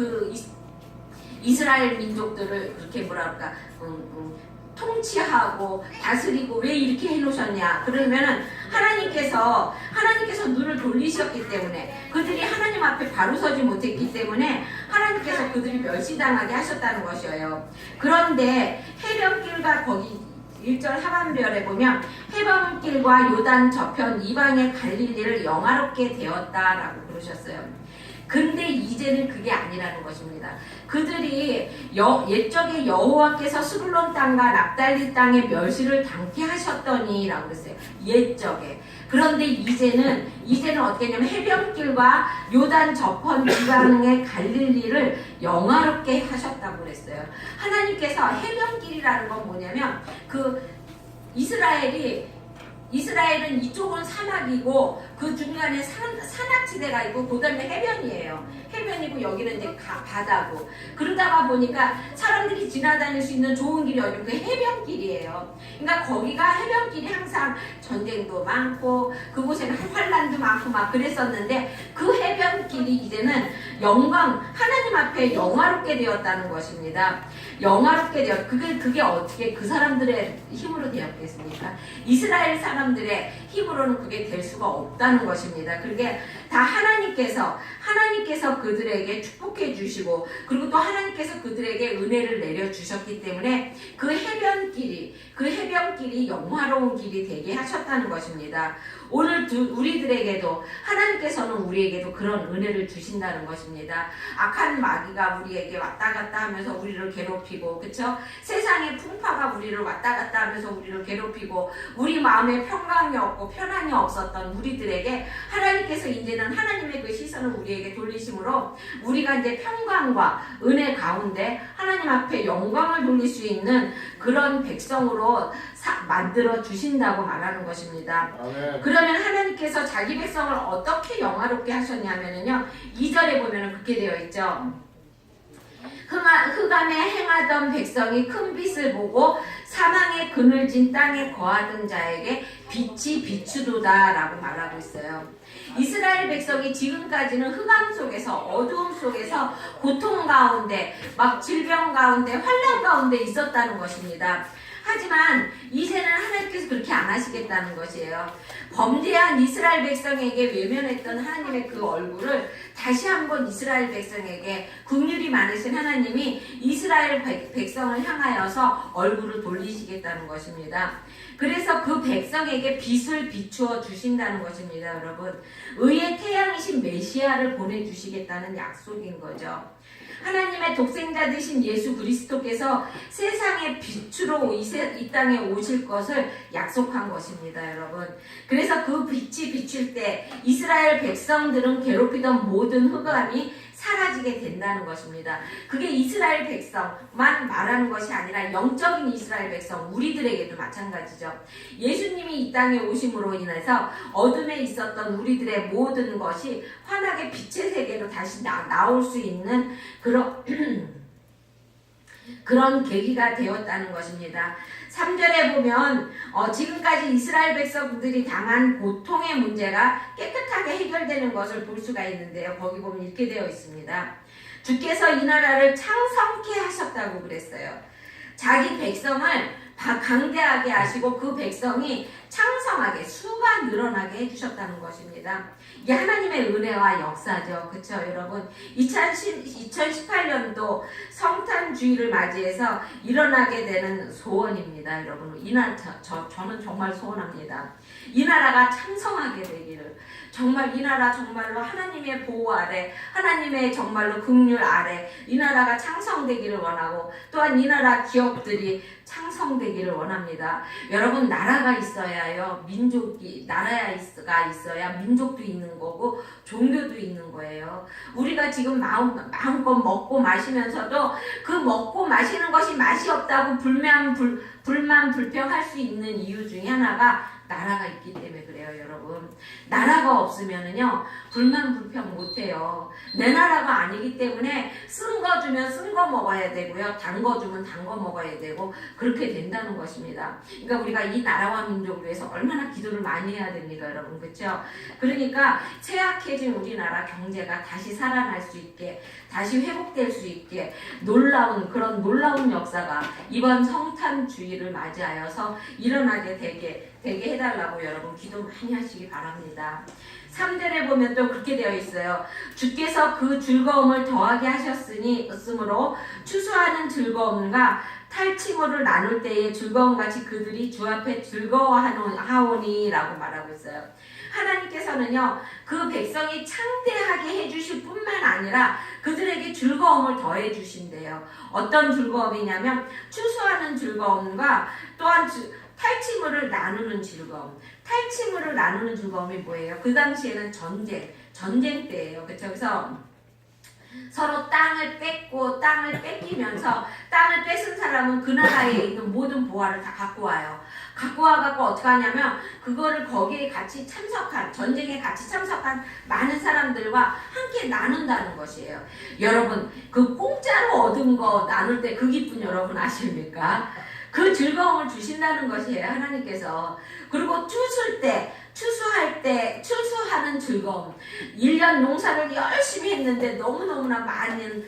Speaker 4: 이스라엘 민족들을 그렇게 통치하고 다스리고 왜 이렇게 해놓으셨냐? 그러면은 하나님께서 눈을 돌리셨기 때문에 그들이 하나님 앞에 바로 서지 못했기 때문에 하나님께서 그들이 멸시당하게 하셨다는 것이에요. 그런데 해변길과 거기 1절 하반절에 보면 해변길과 요단 저편 이방의 갈릴리를 영화롭게 되었다라고 그러셨어요. 근데 이제는 그게 아니라는 것입니다. 그들이 옛적에 여호와께서 스불론 땅과 납달리 땅의 멸시를 당케 하셨더니 라고 그랬어요. 옛적에. 그런데 이제는 어떻게 했냐면 해변길과 요단 저편 지방의 갈릴리를 영화롭게 하셨다고 그랬어요. 하나님께서 해변길이라는 건 뭐냐면 이스라엘은 이쪽은 사막이고 그 중간에 산악지대가 있고 그 다음에 해변이고 여기는 이제 바다고. 그러다가 보니까 사람들이 지나다닐 수 있는 좋은 길이 어디면 그 해변길이에요. 그러니까 거기가 해변길이 항상 전쟁도 많고 그곳에는 환란도 많고 막 그랬었는데 그 해변길이 이제는 하나님 앞에 영화롭게 되었다는 것입니다. 영화롭게 그게 어떻게 그 사람들의 힘으로 되었겠습니까? 이스라엘 사람들의 힘으로는 그게 될 수가 없다는 것입니다. 그게 다 하나님께서 그들에게 축복해 주시고 그리고 또 하나님께서 그들에게 은혜를 내려 주셨기 때문에 그 해변길이 영화로운 길이 되게 하셨다는 것입니다. 오늘 우리들에게도 하나님께서는 우리에게도 그런 은혜를 주신다는 것입니다. 악한 마귀가 우리에게 왔다 갔다 하면서 우리를 괴롭히고 그쵸? 세상의 풍파가 우리를 왔다 갔다 하면서 우리를 괴롭히고 우리 마음에 평강이 없고 편안이 없었던 우리들에게 하나님께서 이제는 하나님의 그 시선을 우리에게 돌리심으로 우리가 이제 평강과 은혜 가운데 하나님 앞에 영광을 돌릴 수 있는 그런 백성으로 만들어 주신다고 말하는 것입니다. 아멘. 그러면 하나님께서 자기 백성을 어떻게 영화롭게 하셨냐면요 2절에 보면 그렇게 되어 있죠. 흑암에 행하던 백성이 큰 빛을 보고 사망의 그늘진 땅에 거하던 자에게 빛이 비추도다 라고 말하고 있어요. 이스라엘 백성이 지금까지는 흑암 속에서 어두움 속에서 고통 가운데 막 질병 가운데 환난 가운데 있었다는 것입니다. 하지만 이제는 하나님께서 그렇게 안 하시겠다는 것이에요. 범죄한 이스라엘 백성에게 외면했던 하나님의 그 얼굴을 다시 한번 이스라엘 백성에게 긍휼이 많으신 하나님이 이스라엘 백성을 향하여서 얼굴을 돌리시겠다는 것입니다. 그래서 그 백성에게 빛을 비추어 주신다는 것입니다. 여러분, 의의 태양이신 메시아를 보내주시겠다는 약속인 거죠. 하나님의 독생자 되신 예수 그리스도께서 세상의 빛으로 이 땅에 오실 것을 약속한 것입니다, 여러분. 그래서 그 빛이 비출 때 이스라엘 백성들은 괴롭히던 모든 흑암이 사라지게 된다는 것입니다. 그게 이스라엘 백성만 말하는 것이 아니라 영적인 이스라엘 백성, 우리들에게도 마찬가지죠. 예수님이 이 땅에 오심으로 인해서 어둠에 있었던 우리들의 모든 것이 환하게 빛의 세계로 다시 나올 수 있는 그런 계기가 되었다는 것입니다. 3절에 보면 지금까지 이스라엘 백성들이 당한 고통의 문제가 깨끗하게 해결되는 것을 볼 수가 있는데요. 거기 보면 이렇게 되어 있습니다. 주께서 이 나라를 창성케 하셨다고 그랬어요. 자기 백성을 강대하게 하시고 그 백성이 창성하게 수가 늘어나게 해주셨다는 것입니다. 이게 하나님의 은혜와 역사죠. 그렇죠, 여러분? 2018년도 성탄주의를 맞이해서 일어나게 되는 소원입니다, 여러분. 저는 정말 소원합니다. 이 나라가 창성하게 되기를. 정말 이 나라 정말로 하나님의 보호 아래, 하나님의 정말로 긍휼 아래 이 나라가 창성되기를 원하고, 또한 이 나라 기업들이 창성되기를 원합니다. 여러분, 나라가 있어야요, 나라가 있어야 민족도 있는 거고 종교도 있는 거예요. 우리가 지금 마음껏 먹고 마시면서도 그 먹고 마시는 것이 맛이 없다고 불만 불평할 수 있는 이유 중에 하나가 나라가 있기 때문에 그래요, 여러분. 나라가 없으면은요, 불만 불평 못해요. 내 나라가 아니기 때문에 쓴 거 주면 쓴 거 먹어야 되고요, 단 거 주면 단 거 먹어야 되고, 그렇게 된다는 것입니다. 그러니까 우리가 이 나라와 민족을 위해서 얼마나 기도를 많이 해야 됩니까, 여러분. 그렇죠? 그러니까 쇠약해진 우리나라 경제가 다시 살아날 수 있게, 다시 회복될 수 있게 그런 놀라운 역사가 이번 성탄주의를 맞이하여서 일어나게 되게 해달라고 여러분 기도 많이 하시기 바랍니다. 3절에 보면 또 그렇게 되어 있어요. 주께서 그 즐거움을 더하게 하셨으므로 추수하는 즐거움과 탈취물을 나눌 때의 즐거움같이 그들이 주 앞에 즐거워하오니라고 말하고 있어요. 하나님께서는요, 그 백성이 창대하게 해주실 뿐만 아니라 그들에게 즐거움을 더해 주신대요. 어떤 즐거움이냐면 추수하는 즐거움과 또한 탈취물을 나누는 즐거움. 탈취물을 나누는 즐거움이 뭐예요? 그 당시에는 전쟁 때예요. 그렇죠? 그래서 서로 땅을 뺏기면서 땅을 뺏은 사람은 그 나라에 있는 모든 보화를 다 갖고 와요. 갖고 와갖고 어떻게 하냐면 그거를 거기에 같이 전쟁에 같이 참석한 많은 사람들과 함께 나눈다는 것이에요. 여러분, 그 공짜로 얻은 거 나눌 때 그 기쁨 여러분 아십니까? 그 즐거움을 주신다는 것이에요, 하나님께서. 그리고 추수할 때 추수하는 즐거움. 1년 농사를 열심히 했는데 너무너무나 많은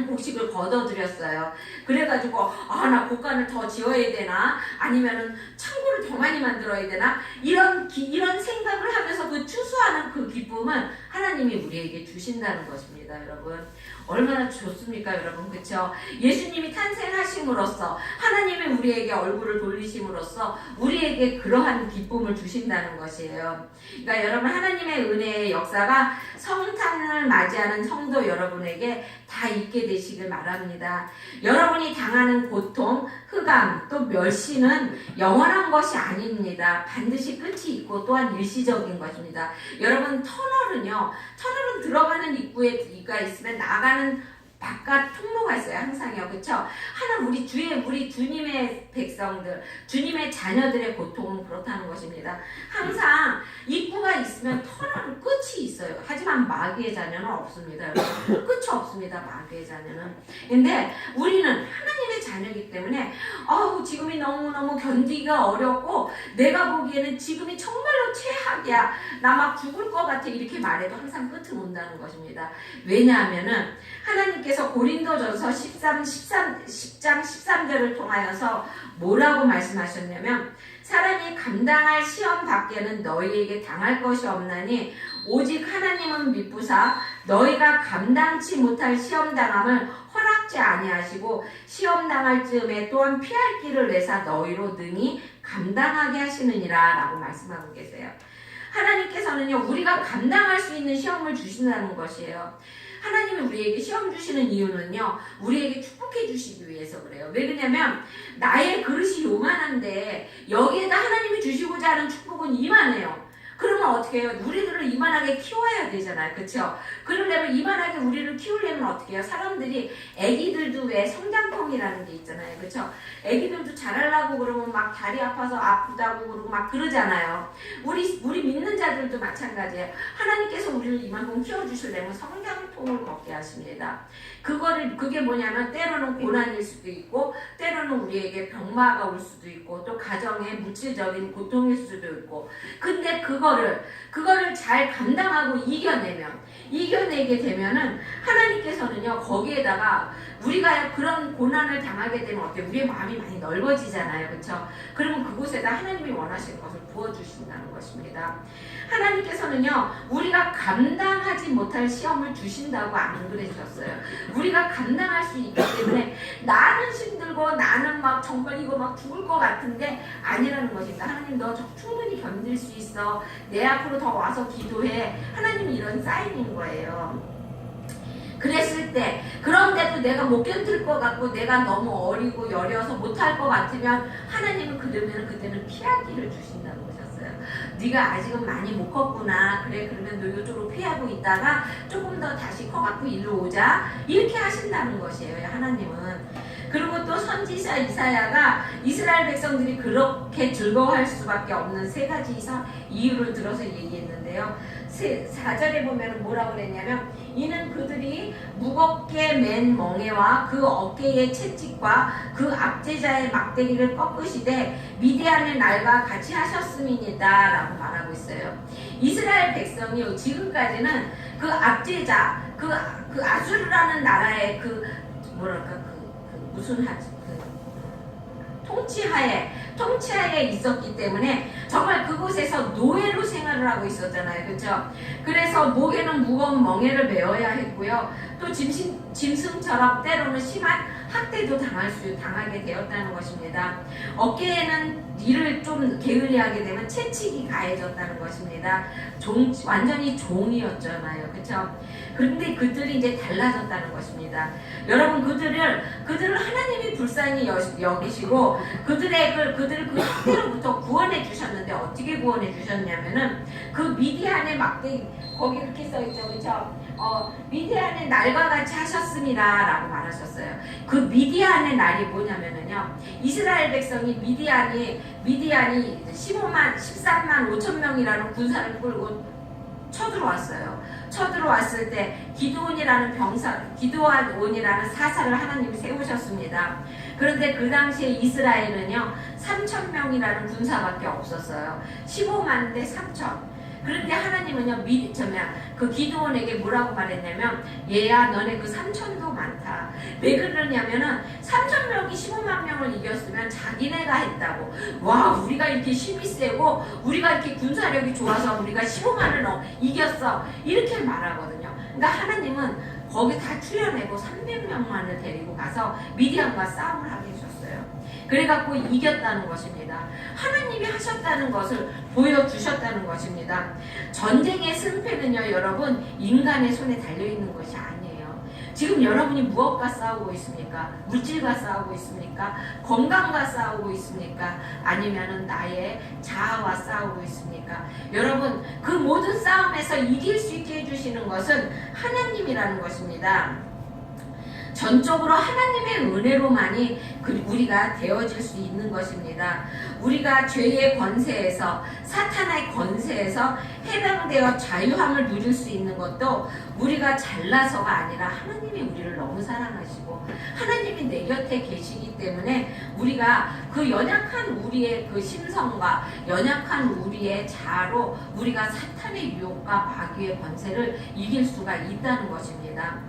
Speaker 4: 곡식을 거둬들였어요. 그래가지고 나 곡간을 더 지어야 되나, 아니면은 창고를 더 많이 만들어야 되나, 이런 생각을 하면서 그 추수하는 그 기쁨은 하나님이 우리에게 주신다는 것입니다, 여러분. 얼마나 좋습니까, 여러분. 그쵸? 예수님이 탄생하심으로써 하나님이 우리에게 얼굴을 돌리심으로써 우리에게 그러한 기쁨을 주신다는 것이에요. 그러니까 여러분, 하나님의 은혜의 역사가 성탄을 맞이하는 성도 여러분에게 다 있게 되시길 바랍니다. 여러분이 당하는 고통, 흑암, 또 멸시는 영원한 것이 아닙니다. 반드시 끝이 있고 또한 일시적인 것입니다. 여러분, 터널은 들어가는 입구가 있으면 나가는 바깥 통로가 있어요. 항상요. 그쵸? 우리 주님의 백성들, 주님의 자녀들의 고통은 그렇다는 것입니다. 항상 입구가 있으면 터널은 끝이 있어요. 하지만 마귀의 자녀는 없습니다. 여러분. 끝이 없습니다. 마귀의 자녀는. 근데 우리는 하나님의 자녀이기 때문에 지금이 너무너무 견디기가 어렵고 내가 보기에는 지금이 정말로 최악이야. 나 막 죽을 것 같아. 이렇게 말해도 항상 끝은 온다는 것입니다. 왜냐하면은 하나님께서 고린도전서 10장 13절을 통하여서 뭐라고 말씀하셨냐면, 사람이 감당할 시험 밖에는 너희에게 당할 것이 없나니 오직 하나님은 미쁘사 너희가 감당치 못할 시험당함을 허락지 아니하시고 시험당할 즈음에 또한 피할 길을 내사 너희로 능히 감당하게 하시느니라 라고 말씀하고 계세요. 하나님께서는요, 우리가 감당할 수 있는 시험을 주신다는 것이에요. 하나님이 우리에게 시험 주시는 이유는요, 우리에게 축복해 주시기 위해서 그래요. 왜 그러냐면 나의 그릇이 요만한데 여기에다 하나님이 주시고자 하는 축복은 이만해요. 그러면 어떻게 해요? 우리들을 이만하게 키워야 되잖아요. 그렇죠? 그러려면 이만하게 우리를 키우려면 어떻게 해요? 사람들이, 애기들도 왜 성장통이라는 게 있잖아요. 그렇죠? 애기들도 자라려고 그러면 막 다리 아파서 아프다고 그러고 막 그러잖아요. 우리 믿는 자들도 마찬가지예요. 하나님께서 우리를 이만큼 키워주시려면 성장통을 걷게 하십니다. 그게 뭐냐면 때로는 고난일 수도 있고, 때로는 우리에게 병마가 올 수도 있고, 또 가정에 물질적인 고통일 수도 있고, 근데 그거를 잘 감당하고 이겨내게 되면은 하나님께서는요, 거기에다가 우리가 그런 고난을 당하게 되면 어때요? 우리의 마음이 많이 넓어지잖아요. 그렇죠? 그러면 그곳에다 하나님이 원하시는 것을 부어주신다는 것입니다. 하나님께서는요, 우리가 감당하지 못할 시험을 주신다고 안 그러셨어요. 우리가 감당할 수 있기 때문에 나는 힘들고 나는 막 정말 이거 막 죽을 것 같은데 아니라는 것입니다. 하나님 너 충분히 견딜 수 있어. 내 앞으로 더 와서 기도해. 하나님이 이런 사인인 거예요. 그랬을 때, 그런데도 내가 못 견딜 것 같고 내가 너무 어리고 여려서 못할 것 같으면 하나님은 그때는 피하기를 주신다는 거셨어요. 네가 아직은 많이 못 컸구나. 그래, 그러면 너 이쪽으로 피하고 있다가 조금 더 다시 커갖고 일로 오자. 이렇게 하신다는 것이에요, 하나님은. 그리고 또 선지자 이사야가 이스라엘 백성들이 그렇게 즐거워할 수밖에 없는 세 가지 이유를 들어서 얘기했는데요. 4절에 보면 뭐라고 그랬냐면, 이는 그들이 무겁게 맨 멍에와 그 어깨의 채찍과 그 압제자의 막대기를 꺾으시되 미디안의 날과 같이 하셨음이니이다 라고 말하고 있어요. 이스라엘 백성이 지금까지는 그 압제자, 그 아수르라는 나라의 통치하에 있었기 때문에 정말 그곳에서 노예로 생활을 하고 있었잖아요. 그렇죠? 그래서 목에는 무거운 멍에를 메어야 했고요. 또 짐승처럼 때로는 심한 학대도 당하게 되었다는 것입니다. 어깨에는 이를 좀 게을리하게 되면 채찍이 가해졌다는 것입니다. 완전히 종이었잖아요. 그렇죠? 그런데 그들이 이제 달라졌다는 것입니다. 여러분, 그들을 하나님이 불쌍히 여기시고 그들을 그 학대로부터 구원해 주셨는데, 어떻게 구원해 주셨냐면은 그 미디안의 막대기, 거기 이렇게 써있죠. 그렇죠? 미디안의 날과 같이 하셨습니다 라고 말하셨어요. 그 미디안의 날이 뭐냐면은요, 이스라엘 백성이 미디안이 13만 5천 명이라는 군사를 끌고 쳐들어왔을 때 기드온이라는 사사를 하나님이 세우셨습니다. 그런데 그 당시에 이스라엘은요 3천 명이라는 군사밖에 없었어요. 15만 대 3천. 그런데 하나님은요, 그 기드온에게 뭐라고 말했냐면, 얘야, 너네 그 3천도 많다. 왜 그러냐면은 3천 명이 15만 명을 이겼으면 자기네가 했다고. 와, 우리가 이렇게 힘이 세고 우리가 이렇게 군사력이 좋아서 우리가 15만을 이겼어. 이렇게 말하거든요. 그러니까 하나님은 거기 다 출려내고 300명만을 데리고 가서 미디안과 싸움을 하게 해줬어요. 그래갖고 이겼다는 것입니다. 하나님이 하셨다는 것을 보여주셨다는 것입니다. 전쟁의 승패는요, 여러분, 인간의 손에 달려있는 것이 아니에요. 지금 여러분이 무엇과 싸우고 있습니까? 물질과 싸우고 있습니까? 건강과 싸우고 있습니까? 아니면은 나의 자아와 싸우고 있습니까? 여러분, 그 모든 싸움에서 이길 수 있게 해주시는 것은 하나님이라는 것입니다. 전적으로 하나님의 은혜로만이 우리가 되어질 수 있는 것입니다. 우리가 죄의 권세에서, 사탄의 권세에서 해방되어 자유함을 누릴 수 있는 것도 우리가 잘나서가 아니라 하나님이 우리를 너무 사랑하시고 하나님이 내 곁에 계시기 때문에 우리가 그 연약한 우리의 그 심성과 연약한 우리의 자아로 우리가 사탄의 유혹과 마귀의 권세를 이길 수가 있다는 것입니다.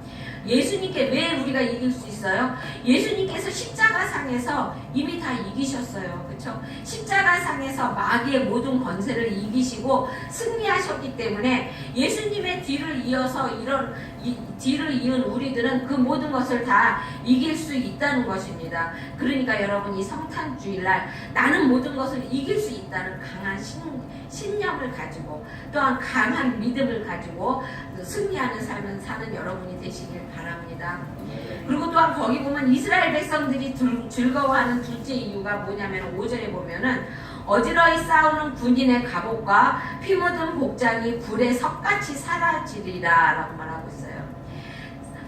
Speaker 4: 예수님께 왜 우리가 이길 수 있어요? 예수님께서 십자가상에서 이미 다 이기셨어요. 그렇죠? 십자가상에서 마귀의 모든 권세를 이기시고 승리하셨기 때문에 예수님의 뒤를 이어서 뒤를 이은 우리들은 그 모든 것을 다 이길 수 있다는 것입니다. 그러니까 여러분, 이 성탄주일날 나는 모든 것을 이길 수 있다는 강한 신념을 가지고 또한 강한 믿음을 가지고 승리하는 삶을 사는 여러분이 되시길 바랍니다. 그리고 또한 거기 보면 이스라엘 백성들이 즐거워하는 둘째 이유가 뭐냐면 5절에 보면은 어지러이 싸우는 군인의 갑옷과 피 묻은 복장이 불에 석같이 사라지리라 라고 말하고 있어요.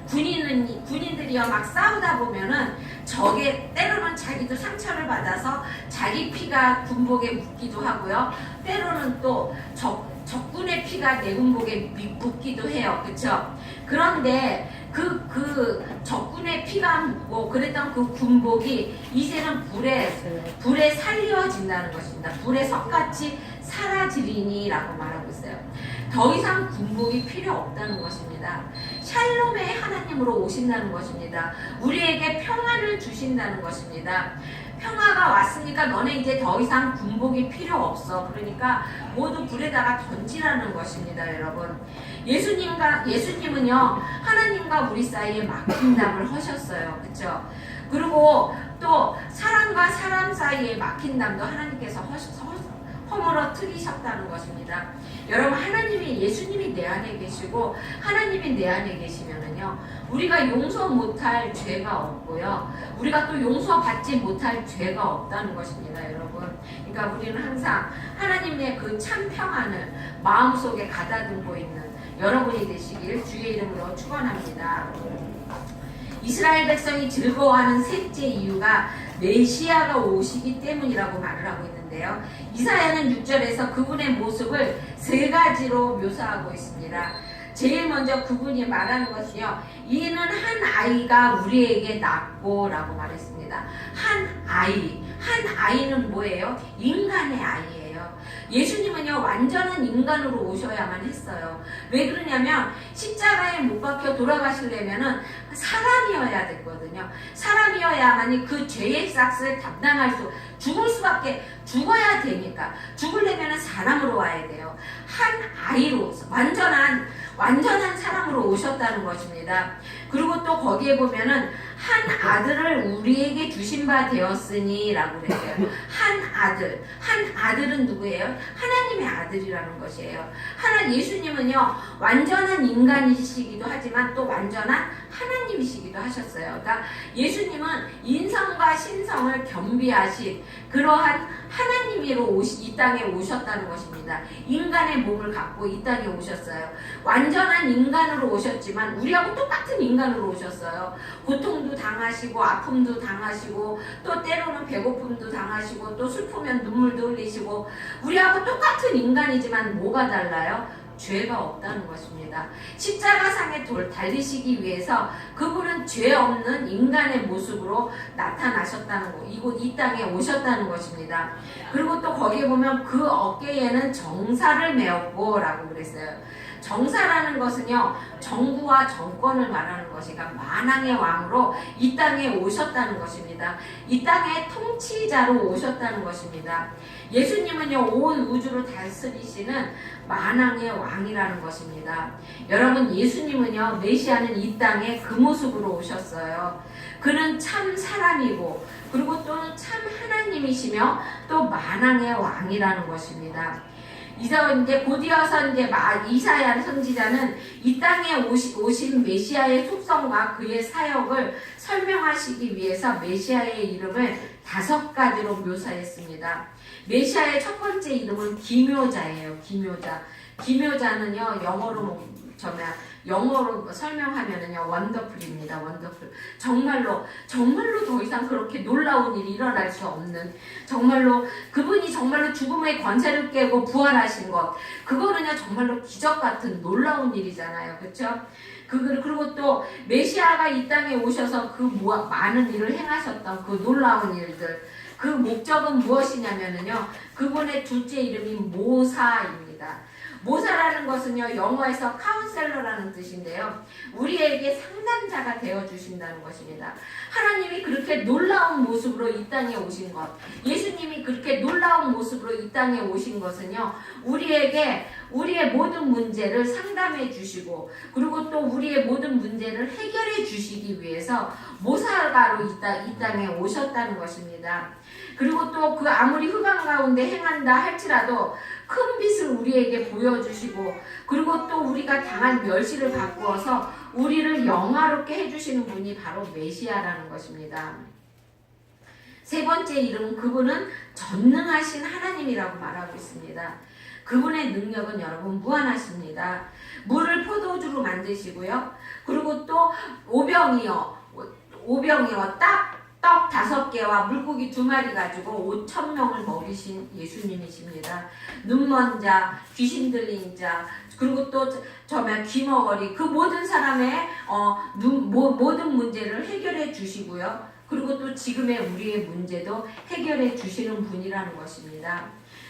Speaker 4: 군인들이요 막 싸우다 보면은 적의 때로는 자기도 상처를 받아서 자기 피가 군복에 묻기도 하고요. 때로는 또 적군의 피가 내 군복에 묻기도 해요. 그렇죠? 그런데 그 적군의 피가 묻고 그랬던 그 군복이 이제는 불에 살려진다는 것입니다. 불에 석같이 사라지리니라고 말하고 있어요. 더 이상 군복이 필요 없다는 것입니다. 샬롬의 하나님으로 오신다는 것입니다. 우리에게 평안을 주신다는 것입니다. 평화가 왔으니까 너네 이제 더 이상 군복이 필요 없어. 그러니까 모두 불에다가 던지라는 것입니다, 여러분. 예수님은요 하나님과 우리 사이에 막힌담을 하셨어요. 그렇죠? 그리고 또 사람과 사람 사이에 막힌담도 하나님께서 허물어 트리셨다는 것입니다. 여러분, 예수님이 내 안에 계시고 하나님이 내 안에 계시면은요 우리가 용서 못할 죄가 없고요, 우리가 또 용서받지 못할 죄가 없다는 것입니다, 여러분. 그러니까 우리는 항상 하나님의 그 참 평안을 마음속에 가다듬고 있는 여러분이 되시길 주의 이름으로 축원합니다. 이스라엘 백성이 즐거워하는 셋째 이유가 메시아가 오시기 때문이라고 말을 하고 있는데요. 이사야는 6절에서 그분의 모습을 세 가지로 묘사하고 있습니다. 제일 먼저 그분이 말하는 것은요, 이는 한 아이가 우리에게 낳고 라고 말했습니다. 한 아이는 뭐예요? 인간의 아이예요. 예수님은요 완전한 인간으로 오셔야만 했어요. 왜 그러냐면 십자가에 못 박혀 돌아가시려면은 사람이어야 됐거든요. 사람이어야만이 그 죄의 싹을 죽어야 되니까 죽으려면은 사람으로 와야 돼요. 한 아이로 완전한 사람으로 오셨다는 것입니다. 그리고 또 거기에 보면은 한 아들을 우리에게 주신 바 되었으니 라고 그랬어요. 한 아들은 누구예요? 하나님의 아들이라는 것이에요. 예수님은요 완전한 인간이시기도 하지만 또 완전한 하나님이시기도 하셨어요. 그러니까 예수님은 인성과 신성을 겸비하신 그러한 하나님으로 이 땅에 오셨다는 것입니다. 인간의 몸을 갖고 이 땅에 오셨어요. 완전한 인간으로 오셨지만 우리하고 똑같은 인간으로 오셨어요. 고통도 당하시고 아픔도 당하시고 또 때로는 배고픔도 당하시고 또 슬프면 눈물도 흘리시고 우리하고 똑같은 인간이지만 뭐가 달라요? 죄가 없다는 것입니다. 십자가상에 달리시기 위해서 그분은 죄 없는 인간의 모습으로 나타나셨다는 거, 이 땅에 오셨다는 것입니다. 그리고 또 거기에 보면 그 어깨에는 정사를 메었고 라고 그랬어요. 정사라는 것은요 정부와 정권을 말하는 것이니까 만왕의 왕으로 이 땅에 오셨다는 것입니다. 이 땅의 통치자로 오셨다는 것입니다. 예수님은요 온 우주를 다스리시는 만왕의 왕이라는 것입니다. 여러분, 예수님은요 메시아는 이 땅에 그 모습으로 오셨어요. 그는 참 사람이고 그리고 또 참 하나님이시며 또 만왕의 왕이라는 것입니다. 이제 곧이어서 이사야 선지자는 이 땅에 오신 메시아의 속성과 그의 사역을 설명하시기 위해서 메시아의 이름을 5가지로 묘사했습니다. 메시아의 첫 번째 이름은 기묘자예요. 기묘자는요 영어로 설명하면은요 원더풀입니다. 원더풀. 정말로 더 이상 그렇게 놀라운 일이 일어날 수 없는, 정말로 그분이 정말로 죽음의 권세를 깨고 부활하신 것, 그거는요 정말로 기적 같은 놀라운 일이잖아요. 그렇죠? 그리고 또 메시아가 이 땅에 오셔서 그 많은 일을 행하셨던 그 놀라운 일들, 그 목적은 무엇이냐면은요 그분의 둘째 이름이 모사입니다. 모사라는 것은요, 영어에서 카운셀러라는 뜻인데요. 우리에게 상담자가 되어주신다는 것입니다. 하나님이 그렇게 놀라운 모습으로 이 땅에 오신 것, 예수님이 그렇게 놀라운 모습으로 이 땅에 오신 것은요, 우리에게 우리의 모든 문제를 상담해 주시고, 그리고 또 우리의 모든 문제를 해결해 주시기 위해서 모사가로 이 땅에 오셨다는 것입니다. 그리고 또 그 아무리 흑암 가운데 행한다 할지라도 큰 빛을 우리에게 보여주시고, 그리고 또 우리가 당한 멸시를 바꾸어서 우리를 영화롭게 해주시는 분이 바로 메시아라는 것입니다. 세 번째 이름은 그분은 전능하신 하나님이라고 말하고 있습니다. 그분의 능력은 여러분 무한하십니다. 물을 포도주로 만드시고요. 그리고 또 오병이어 떡 5개와 물고기 2마리 가지고 5,000명을 먹이신 예수님이십니다. 눈먼 자, 귀신 들린 자, 그리고 또 귀머거리, 그 모든 사람의 모든 문제를 해결해 주시고요. 그리고 또 지금의 우리의 문제도 해결해 주시는 분이라는 것입니다.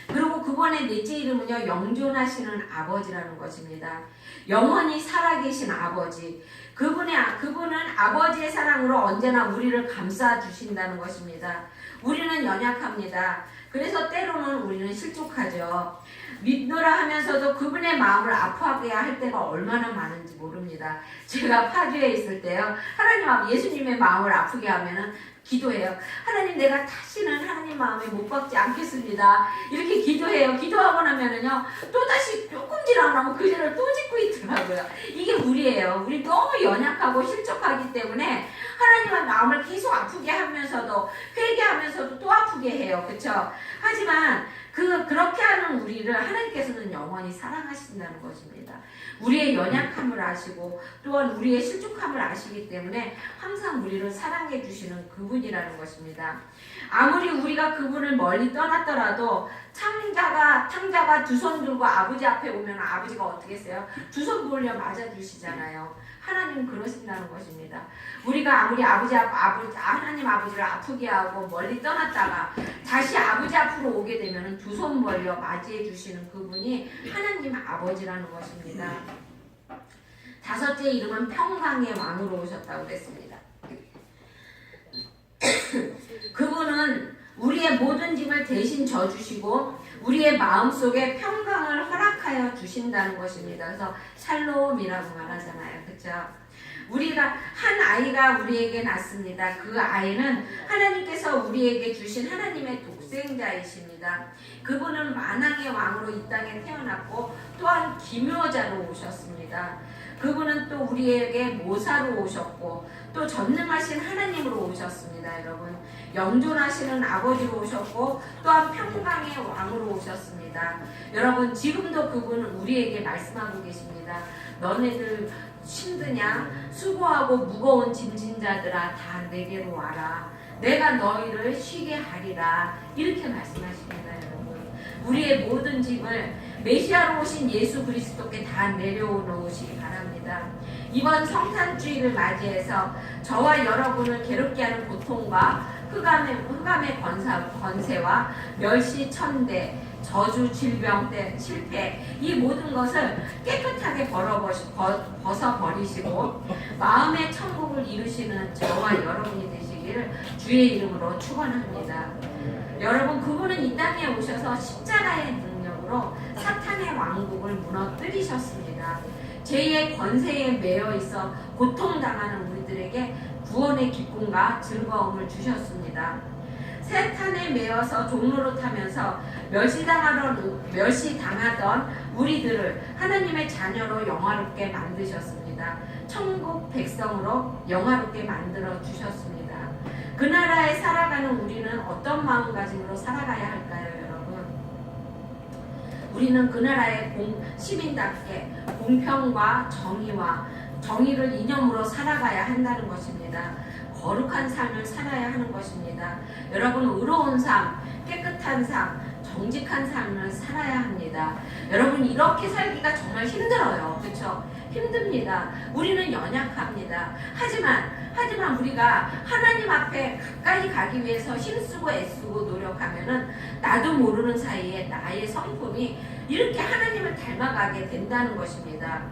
Speaker 4: 그리고 그분의 넷째 이름은요, 영존하시는 아버지라는 것입니다. 영원히 살아계신 아버지. 그분은 아버지의 사랑으로 언제나 우리를 감싸 주신다는 것입니다. 우리는 연약합니다. 그래서 때로는 우리는 실족하죠. 믿노라 하면서도 그분의 마음을 아파하게 할 때가 얼마나 많은지 모릅니다. 제가 파주에 있을 때요, 하나님, 예수님의 마음을 아프게 하면은 기도해요. 하나님, 내가 다시는 하나님 마음에 못 박지 않겠습니다. 이렇게 기도해요. 기도하고 나면은요, 또다시 조금 지나면 그 죄를 또 짓고 있더라고요. 이게 우리예요. 우리 너무 연약하고 실족하기 때문에 하나님의 마음을 계속 아프게 하면서도, 회개하면서도 또 아프게 해요. 그쵸? 하지만 그렇게 하는 우리를 하나님께서는 영원히 사랑하신다는 것입니다. 우리의 연약함을 아시고 또한 우리의 실족함을 아시기 때문에 항상 우리를 사랑해 주시는 그분이라는 것입니다. 아무리 우리가 그분을 멀리 떠났더라도 탕자가 두 손 들고 아버지 앞에 오면 아버지가 어떻게 했어요? 두 손 벌려 맞아주시잖아요. 하나님은 그러신다는 것입니다. 우리가 아무리 하나님 아버지를 아프게 하고 멀리 떠났다가 다시 아버지 앞으로 오게 되면 두 손 벌려 맞이해 주시는 그분이 하나님 아버지라는 것입니다. 다섯째 이름은 평강의 왕으로 오셨다고 그랬습니다. 그분은 우리의 모든 짐을 대신 져주시고 우리의 마음속에 평강을 허락하여 주신다는 것입니다. 그래서 샬롬이라고 말하잖아요. 그렇죠? 우리가 한 아이가 우리에게 낳습니다. 그 아이는 하나님께서 우리에게 주신 하나님의 독생자이십니다. 그분은 만왕의 왕으로 이 땅에 태어났고 또한 기묘자로 오셨습니다. 그분은 또 우리에게 모사로 오셨고 또 전능하신 하나님으로 오셨습니다. 여러분, 영존하시는 아버지로 오셨고 또한 평강의 왕으로 오셨습니다. 여러분, 지금도 그분은 우리에게 말씀하고 계십니다. 너네들 힘드냐? 수고하고 무거운 짐진 자들아, 다 내게로 와라. 내가 너희를 쉬게 하리라. 이렇게 말씀하십니다. 여러분, 우리의 모든 짐을 메시아로 오신 예수 그리스도께 다 내려놓으시기 바랍니다. 이번 성탄주의를 맞이해서 저와 여러분을 괴롭게 하는 고통과 흑암의 권세와 멸시, 천대, 저주, 질병, 실패, 이 모든 것을 깨끗하게 벗어버리시고 마음의 천국을 이루시는 저와 여러분이 되시기를 주의 이름으로 축원합니다. 여러분, 그분은 이 땅에 오셔서 십자가의 능력으로 사탄의 왕국을 무너뜨리셨습니다. 죄의 권세에 매여 있어 고통당하는 우리들에게 구원의 기쁨과 즐거움을 주셨습니다. 사탄에 매여서 종로로 타면서 멸시당하던 우리들을 하나님의 자녀로 영화롭게 만드셨습니다. 천국 백성으로 영화롭게 만들어 주셨습니다. 그 나라에 살아가는 우리는 어떤 마음가짐으로 살아가야 할까요, 여러분? 우리는 그 나라의 시민답게 공평과 정의와 정의를 이념으로 살아가야 한다는 것입니다. 거룩한 삶을 살아야 하는 것입니다. 여러분, 의로운 삶, 깨끗한 삶, 정직한 삶을 살아야 합니다. 여러분, 이렇게 살기가 정말 힘들어요. 그렇죠? 힘듭니다. 우리는 연약합니다. 하지만 우리가 하나님 앞에 가까이 가기 위해서 힘쓰고 애쓰고 노력하면은 나도 모르는 사이에 나의 성품이 이렇게 하나님을 닮아가게 된다는 것입니다.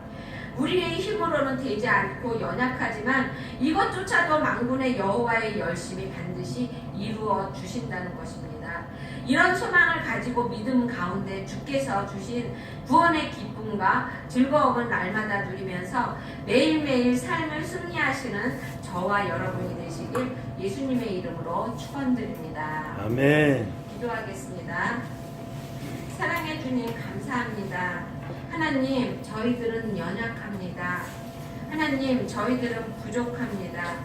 Speaker 4: 우리의 힘으로는 되지 않고 연약하지만 이것조차도 만군의 여호와의 열심히 반드시 이루어 주신다는 것입니다. 이런 소망을 가지고 믿음 가운데 주께서 주신 구원의 기쁨과 즐거움을 날마다 누리면서 매일매일 삶을 승리하시는 저와 여러분이 되시길 예수님의 이름으로 축원드립니다.
Speaker 3: 아멘.
Speaker 4: 기도하겠습니다. 사랑해 주님 감사합니다. 하나님, 저희들은 연약합니다. 하나님, 저희들은 부족합니다.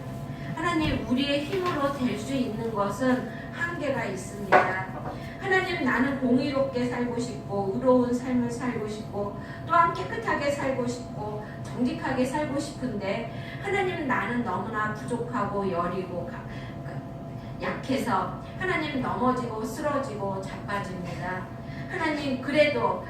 Speaker 4: 하나님, 우리의 힘으로 될 수 있는 것은 한계가 있습니다. 하나님, 나는 공의롭게 살고 싶고 의로운 삶을 살고 싶고 또한 깨끗하게 살고 싶고 정직하게 살고 싶은데 하나님, 나는 너무나 부족하고 여리고 약해서 하나님 넘어지고 쓰러지고 자빠집니다. 하나님, 그래도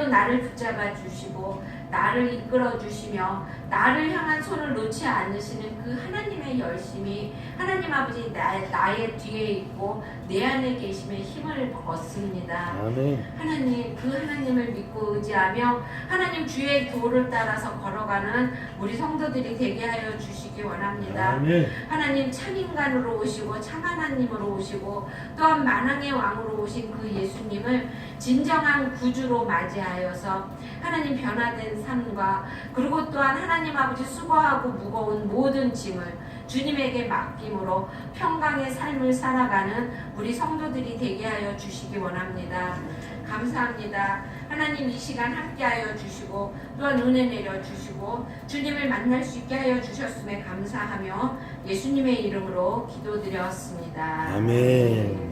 Speaker 4: 나를 붙잡아 주시고 나를 이끌어 주시며 나를 향한 손을 놓지 않으시는 그 하나님의 열심이 하나님 아버지 나의 뒤에 있고 내 안에 계심의 힘을 얻습니다.
Speaker 3: 아멘.
Speaker 4: 하나님, 그 하나님을 믿고 의지하며 하나님 주의 도를 따라서 걸어가는 우리 성도들이 되게 하여 주시기 원합니다.
Speaker 3: 아멘.
Speaker 4: 하나님, 참인간으로 오시고 참 하나님으로 오시고 또한 만왕의 왕으로 오신 그 예수님을 진정한 구주로 맞이하여서 하나님 변화된 삶과 그리고 또한 하나님 아버지 수고하고 무거운 모든 짐을 주님에게 맡김으로 평강의 삶을 살아가는 우리 성도들이 되게 하여 주시기 원합니다. 감사합니다. 하나님, 이 시간 함께하여 주시고 또한 은혜 내려주시고 주님을 만날 수 있게 하여 주셨음에 감사하며 예수님의 이름으로 기도드렸습니다.
Speaker 3: 아멘.